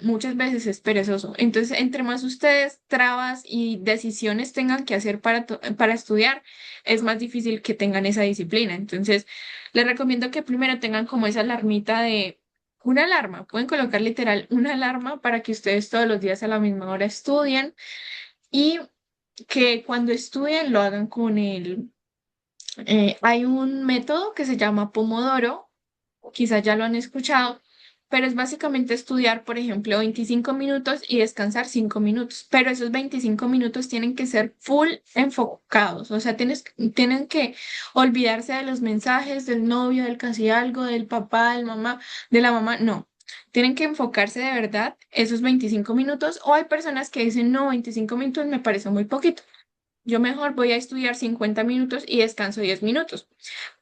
muchas veces es perezoso. Entonces, entre más ustedes trabas y decisiones tengan que hacer para estudiar, es más difícil que tengan esa disciplina. Entonces, les recomiendo que primero tengan como esa alarmita de... Una alarma, pueden colocar literal una alarma para que ustedes todos los días a la misma hora estudien y que cuando estudien lo hagan con el... hay un método que se llama Pomodoro, quizás ya lo han escuchado, pero es básicamente estudiar, por ejemplo, 25 minutos y descansar 5 minutos, pero esos 25 minutos tienen que ser full enfocados, o sea, tienen que olvidarse de los mensajes del novio, del casi algo, del papá, del mamá, de la mamá, no. Tienen que enfocarse de verdad esos 25 minutos, o hay personas que dicen, no, 25 minutos me parece muy poquito. Yo mejor voy a estudiar 50 minutos y descanso 10 minutos.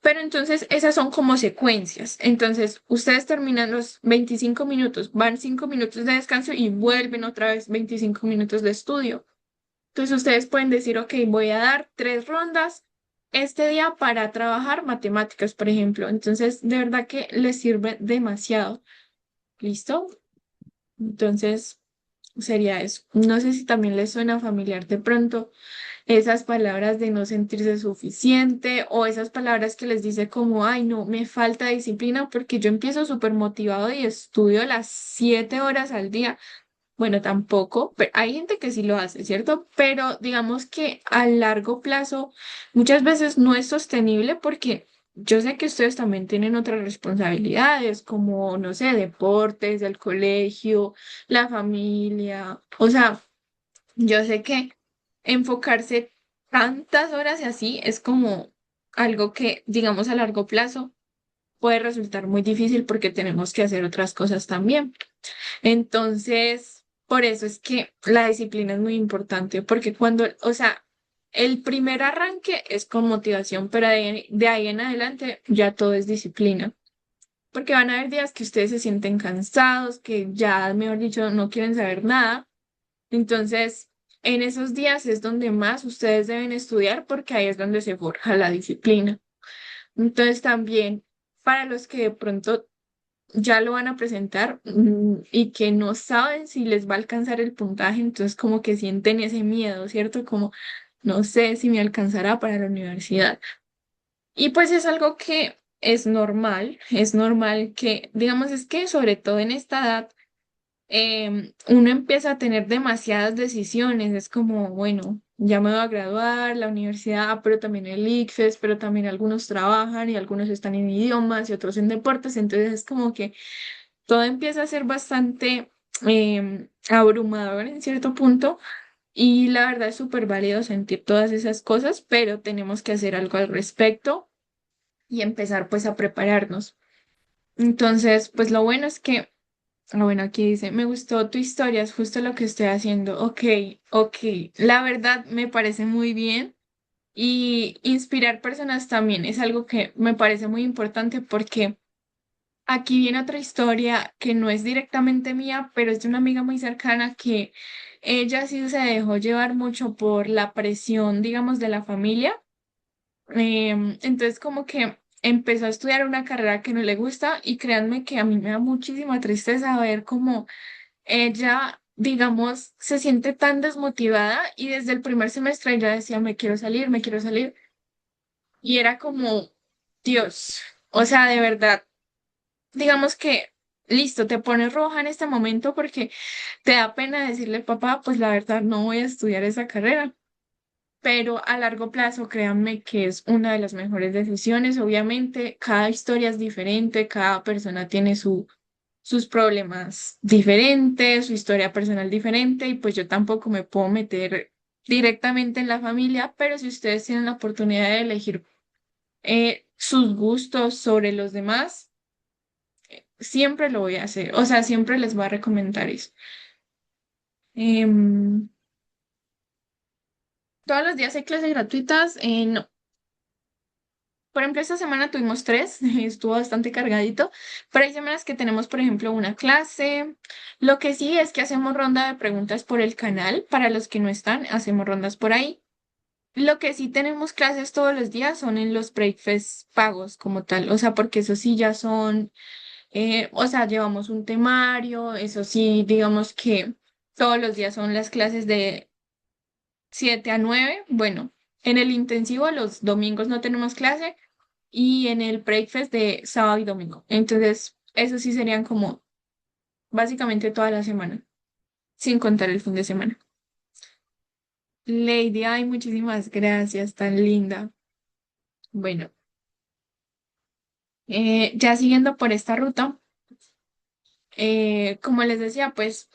Pero entonces esas son como secuencias. Entonces ustedes terminan los 25 minutos, van 5 minutos de descanso y vuelven otra vez 25 minutos de estudio. Entonces ustedes pueden decir, ok, voy a dar 3 rondas este día para trabajar matemáticas, por ejemplo. Entonces, de verdad que les sirve demasiado. ¿Listo? Entonces, sería eso. No sé si también les suena familiar de pronto esas palabras de no sentirse suficiente o esas palabras que les dice como, ay, no, me falta disciplina porque yo empiezo súper motivado y estudio las 7 horas al día. Bueno, tampoco, pero hay gente que sí lo hace, ¿cierto? Pero digamos que a largo plazo muchas veces no es sostenible porque yo sé que ustedes también tienen otras responsabilidades como, no sé, deportes, el colegio, la familia. O sea, yo sé que enfocarse tantas horas y así es como algo que, digamos, a largo plazo puede resultar muy difícil porque tenemos que hacer otras cosas también. Entonces, por eso es que la disciplina es muy importante, porque cuando, o sea, el primer arranque es con motivación, pero de ahí en adelante ya todo es disciplina, porque van a haber días que ustedes se sienten cansados, que ya, mejor dicho, no quieren saber nada. Entonces, en esos días es donde más ustedes deben estudiar, porque ahí es donde se forja la disciplina. Entonces, también para los que de pronto ya lo van a presentar y que no saben si les va a alcanzar el puntaje, entonces como que sienten ese miedo, ¿cierto? Como no sé si me alcanzará para la universidad. Y pues es algo que es normal que, digamos, es que sobre todo en esta edad, uno empieza a tener demasiadas decisiones, es como, bueno, ya me voy a graduar, la universidad, pero también el ICFES, pero también algunos trabajan y algunos están en idiomas y otros en deportes, entonces es como que todo empieza a ser bastante abrumador en cierto punto y la verdad es súper válido sentir todas esas cosas, pero tenemos que hacer algo al respecto y empezar pues a prepararnos. Entonces, pues lo bueno es que, bueno, aquí dice, me gustó tu historia, es justo lo que estoy haciendo. Ok, ok, la verdad me parece muy bien y inspirar personas también es algo que me parece muy importante porque aquí viene otra historia que no es directamente mía, pero es de una amiga muy cercana que ella sí se dejó llevar mucho por la presión, digamos, de la familia. Entonces como que empezó a estudiar una carrera que no le gusta y créanme que a mí me da muchísima tristeza ver cómo ella, digamos, se siente tan desmotivada y desde el primer semestre ella decía, me quiero salir, me quiero salir. Y era como, Dios, o sea, de verdad, digamos que, listo, te pones roja en este momento porque te da pena decirle, papá, pues la verdad no voy a estudiar esa carrera. Pero a largo plazo, créanme que es una de las mejores decisiones. Obviamente, cada historia es diferente, cada persona tiene sus problemas diferentes, su historia personal diferente, y pues yo tampoco me puedo meter directamente en la familia, pero si ustedes tienen la oportunidad de elegir sus gustos sobre los demás, siempre lo voy a hacer. O sea, siempre les voy a recomendar eso. Em, ¿Todos los días hay clases gratuitas? No. Por ejemplo, esta semana tuvimos tres, estuvo bastante cargadito, pero hay semanas que tenemos, por ejemplo, una clase. Lo que sí es que hacemos ronda de preguntas por el canal. Para los que no están, hacemos rondas por ahí. Lo que sí tenemos clases todos los días son en los breakfast pagos como tal, o sea, porque eso sí ya son, o sea, llevamos un temario, eso sí, digamos que todos los días son las clases de 7 a 9. Bueno, en el intensivo los domingos no tenemos clase y en el breakfast de sábado y domingo. Entonces, eso sí serían como básicamente toda la semana, sin contar el fin de semana. Lady, ay, muchísimas gracias, tan linda. Bueno, ya siguiendo por esta ruta, como les decía, pues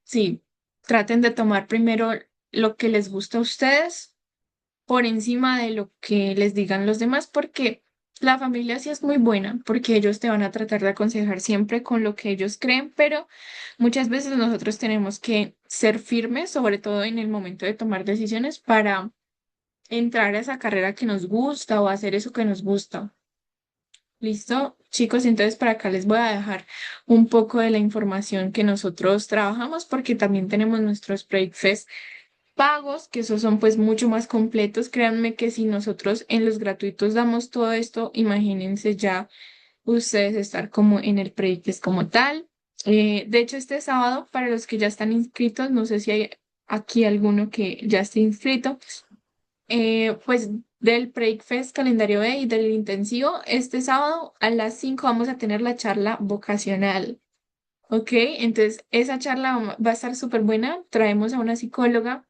sí, traten de tomar primero lo que les gusta a ustedes por encima de lo que les digan los demás, porque la familia sí es muy buena, porque ellos te van a tratar de aconsejar siempre con lo que ellos creen, pero muchas veces nosotros tenemos que ser firmes, sobre todo en el momento de tomar decisiones, para entrar a esa carrera que nos gusta o hacer eso que nos gusta. ¿Listo? Chicos, entonces para acá les voy a dejar un poco de la información que nosotros trabajamos, porque también tenemos nuestros breakfast pagos, que esos son pues mucho más completos. Créanme que si nosotros en los gratuitos damos todo esto, imagínense ya ustedes estar como en el breakfast como tal. De hecho, este sábado, para los que ya están inscritos, no sé si hay aquí alguno que ya esté inscrito, pues del Breakfast Calendario B y del intensivo, este sábado a las 5 vamos a tener la charla vocacional. ¿Ok? Entonces, esa charla va a estar súper buena. Traemos a una psicóloga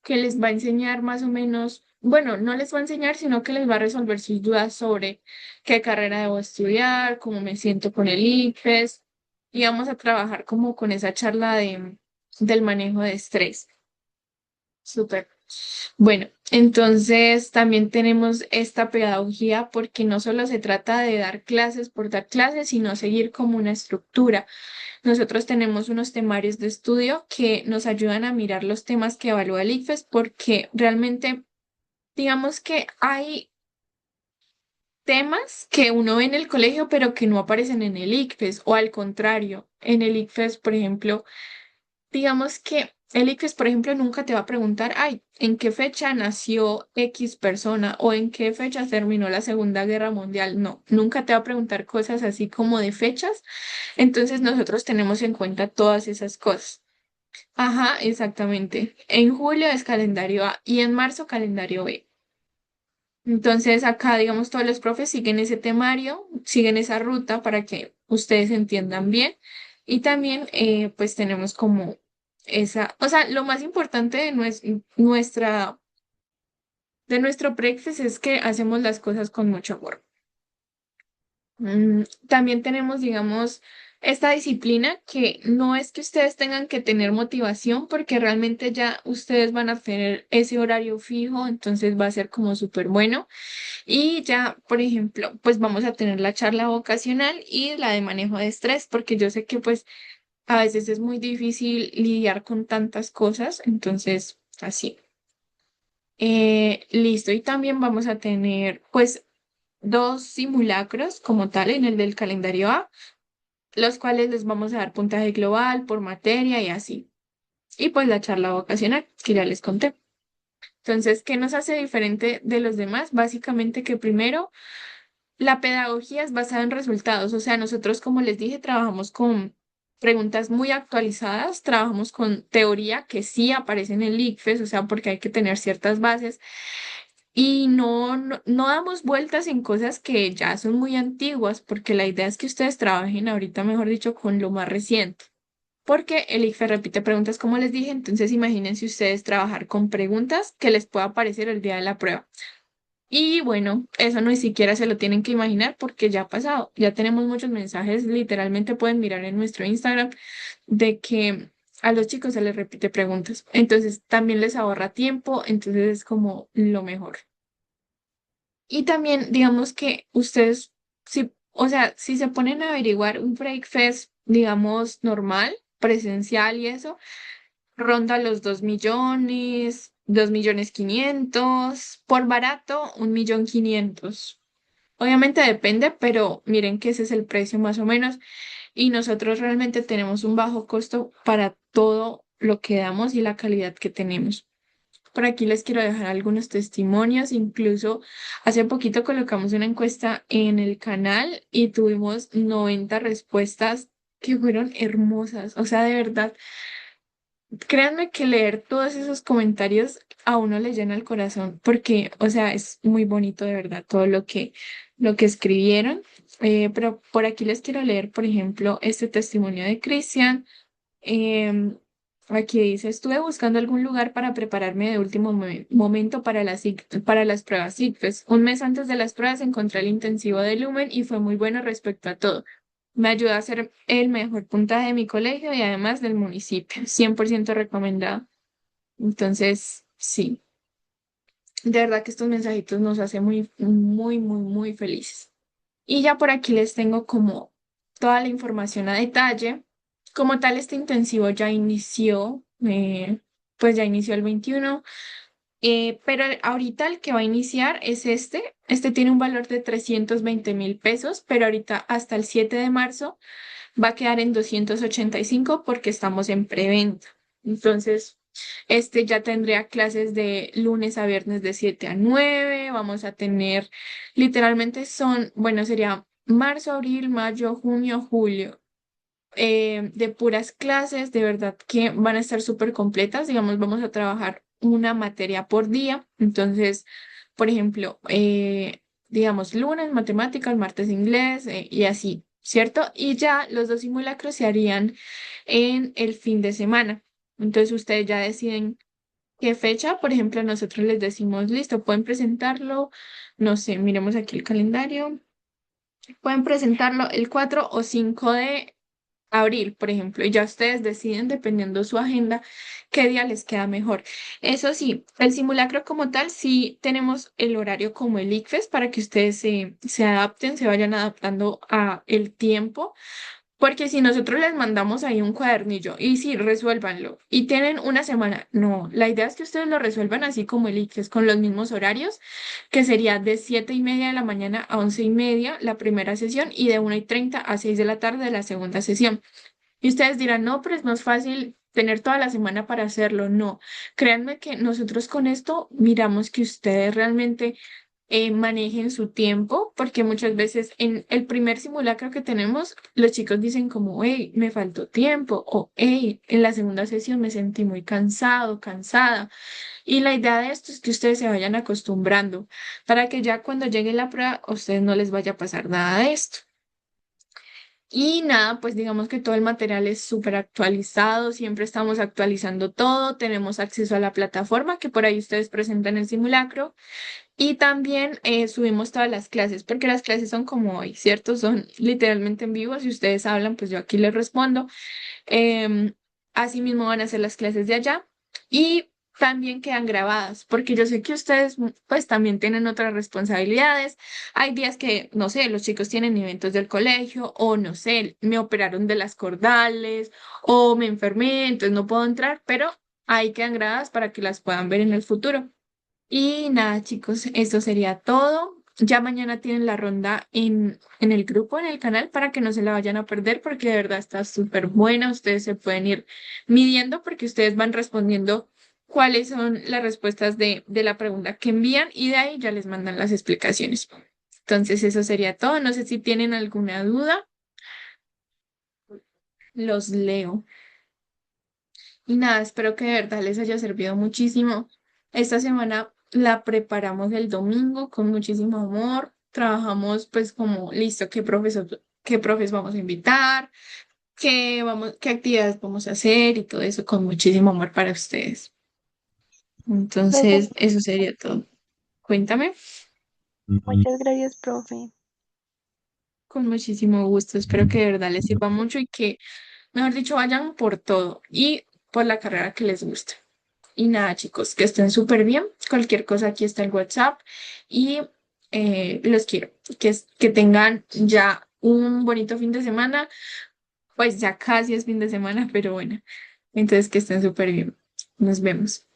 que les va a enseñar más o menos, bueno, no les va a enseñar, sino que les va a resolver sus dudas sobre qué carrera debo estudiar, cómo me siento con el ICFES, y vamos a trabajar como con esa charla del manejo de estrés. Súper. Bueno, entonces también tenemos esta pedagogía porque no solo se trata de dar clases por dar clases, sino seguir como una estructura. Nosotros tenemos unos temarios de estudio que nos ayudan a mirar los temas que evalúa el ICFES porque realmente, digamos que hay temas que uno ve en el colegio pero que no aparecen en el ICFES o al contrario, en el ICFES, por ejemplo. Digamos que el ICFES, por ejemplo, nunca te va a preguntar, ay, ¿en qué fecha nació X persona o en qué fecha terminó la Segunda Guerra Mundial? No, nunca te va a preguntar cosas así como de fechas. Entonces nosotros tenemos en cuenta todas esas cosas. Ajá, exactamente. En julio es calendario A y en marzo calendario B. Entonces acá, digamos, todos los profes siguen ese temario, siguen esa ruta para que ustedes entiendan bien. Y también, pues tenemos como esa, o sea, lo más importante de de nuestro breakfast es que hacemos las cosas con mucho amor. También tenemos, digamos, esta disciplina que no es que ustedes tengan que tener motivación porque realmente ya ustedes van a tener ese horario fijo, entonces va a ser como súper bueno. Y ya, por ejemplo, pues vamos a tener la charla vocacional y la de manejo de estrés, porque yo sé que pues a veces es muy difícil lidiar con tantas cosas, entonces así. Listo, y también vamos a tener pues dos simulacros como tal en el del calendario A, los cuales les vamos a dar puntaje global por materia y así. Y pues la charla vocacional, que ya les conté. Entonces, ¿qué nos hace diferente de los demás? Básicamente que primero, la pedagogía es basada en resultados. O sea, nosotros, como les dije, trabajamos con preguntas muy actualizadas, trabajamos con teoría que sí aparece en el ICFES, o sea, porque hay que tener ciertas bases. Y no damos vueltas en cosas que ya son muy antiguas, porque la idea es que ustedes trabajen ahorita, mejor dicho, con lo más reciente. Porque el ICFES repite preguntas, como les dije, entonces imagínense ustedes trabajar con preguntas que les pueda aparecer el día de la prueba. Y bueno, eso no ni siquiera se lo tienen que imaginar porque ya ha pasado. Ya tenemos muchos mensajes, literalmente pueden mirar en nuestro Instagram, de que a los chicos se les repite preguntas. Entonces también les ahorra tiempo, entonces es como lo mejor. Y también, digamos que ustedes, si, o sea, si se ponen a averiguar un breakfast, digamos, normal, presencial y eso, ronda los 2 millones, 2.500.000, por barato, 1.500.000. Obviamente depende, pero miren que ese es el precio más o menos. Y nosotros realmente tenemos un bajo costo para todo lo que damos y la calidad que tenemos. Por aquí les quiero dejar algunos testimonios. Incluso hace poquito colocamos una encuesta en el canal y tuvimos 90 respuestas que fueron hermosas. O sea, de verdad, créanme que leer todos esos comentarios a uno le llena el corazón porque, o sea, es muy bonito de verdad todo lo que escribieron. Pero por aquí les quiero leer, por ejemplo, este testimonio de Cristian. Em, Aquí dice, estuve buscando algún lugar para prepararme de último momento para para las pruebas ICFES. Un mes antes de las pruebas encontré el intensivo de Lumen y fue muy bueno respecto a todo. Me ayudó a hacer el mejor puntaje de mi colegio y además del municipio. 100% recomendado. Entonces, sí, de verdad que estos mensajitos nos hacen muy, muy, muy, muy felices. Y ya por aquí les tengo como toda la información a detalle. Como tal, este intensivo ya inició, pues ya inició el 21, pero ahorita el que va a iniciar es este. Este tiene un valor de 320.000 pesos, pero ahorita hasta el 7 de marzo va a quedar en 285 porque estamos en preventa. Entonces, este ya tendría clases de lunes a viernes de 7 a 9. Vamos a tener, literalmente son, bueno, sería marzo, abril, mayo, junio, julio. De puras clases, de verdad que van a estar súper completas. Digamos, vamos a trabajar una materia por día. Entonces, por ejemplo, digamos, lunes matemáticas, martes inglés, y así, ¿cierto? Y ya los dos simulacros se harían en el fin de semana. Entonces, ustedes ya deciden qué fecha. Por ejemplo, nosotros les decimos, listo, pueden presentarlo, no sé, miremos aquí el calendario. Pueden presentarlo el 4 o 5 de abril, por ejemplo, y ya ustedes deciden, dependiendo su agenda, qué día les queda mejor. Eso sí, el simulacro como tal, sí tenemos el horario como el ICFES para que ustedes se adapten, se vayan adaptando a el tiempo. Porque si nosotros les mandamos ahí un cuadernillo y sí, resuélvanlo y tienen una semana, no, la idea es que ustedes lo resuelvan así como el ICFES, con los mismos horarios, que sería de 7:30 de la mañana a 11:30 la primera sesión y de 1:30 a 6 de la tarde la segunda sesión. Y ustedes dirán, no, pero es más fácil tener toda la semana para hacerlo. No, créanme que nosotros con esto miramos que ustedes realmente manejen su tiempo, porque muchas veces en el primer simulacro que tenemos, los chicos dicen como, hey, me faltó tiempo, o hey, en la segunda sesión me sentí muy cansado, cansada. Y la idea de esto es que ustedes se vayan acostumbrando para que ya cuando llegue la prueba, a ustedes no les vaya a pasar nada de esto. Y nada, pues digamos que todo el material es súper actualizado, siempre estamos actualizando todo, tenemos acceso a la plataforma que por ahí ustedes presentan el simulacro. Y también subimos todas las clases, porque las clases son como hoy, ¿cierto? Son literalmente en vivo. Si ustedes hablan, pues yo aquí les respondo. Em, Asimismo van a hacer las clases de allá y también quedan grabadas, porque yo sé que ustedes pues también tienen otras responsabilidades. Hay días que, no sé, los chicos tienen eventos del colegio o no sé, me operaron de las cordales o me enfermé, entonces no puedo entrar, pero ahí quedan grabadas para que las puedan ver en el futuro. Y nada, chicos, eso sería todo. ya mañana tienen la ronda en el grupo, en el canal, para que no se la vayan a perder, porque de verdad está súper buena. Ustedes se pueden ir midiendo porque ustedes van respondiendo cuáles son las respuestas de la pregunta que envían y de ahí ya les mandan las explicaciones. Entonces, eso sería todo. No sé si tienen alguna duda. Los leo. Y nada, espero que de verdad les haya servido muchísimo. Esta semana la preparamos el domingo con muchísimo amor. Trabajamos pues como listo, qué profes vamos a invitar, qué actividades vamos a hacer y todo eso con muchísimo amor para ustedes. Profe, Entonces, eso sería todo. Cuéntame. Muchas gracias, profe. Con muchísimo gusto. Espero que de verdad les sirva mucho y que, mejor dicho, vayan por todo y por la carrera que les gusta. Y nada, chicos, que estén súper bien. Cualquier cosa, aquí está el WhatsApp y los quiero. Que tengan ya un bonito fin de semana. Pues ya casi es fin de semana, pero bueno. Entonces, que estén súper bien. Nos vemos.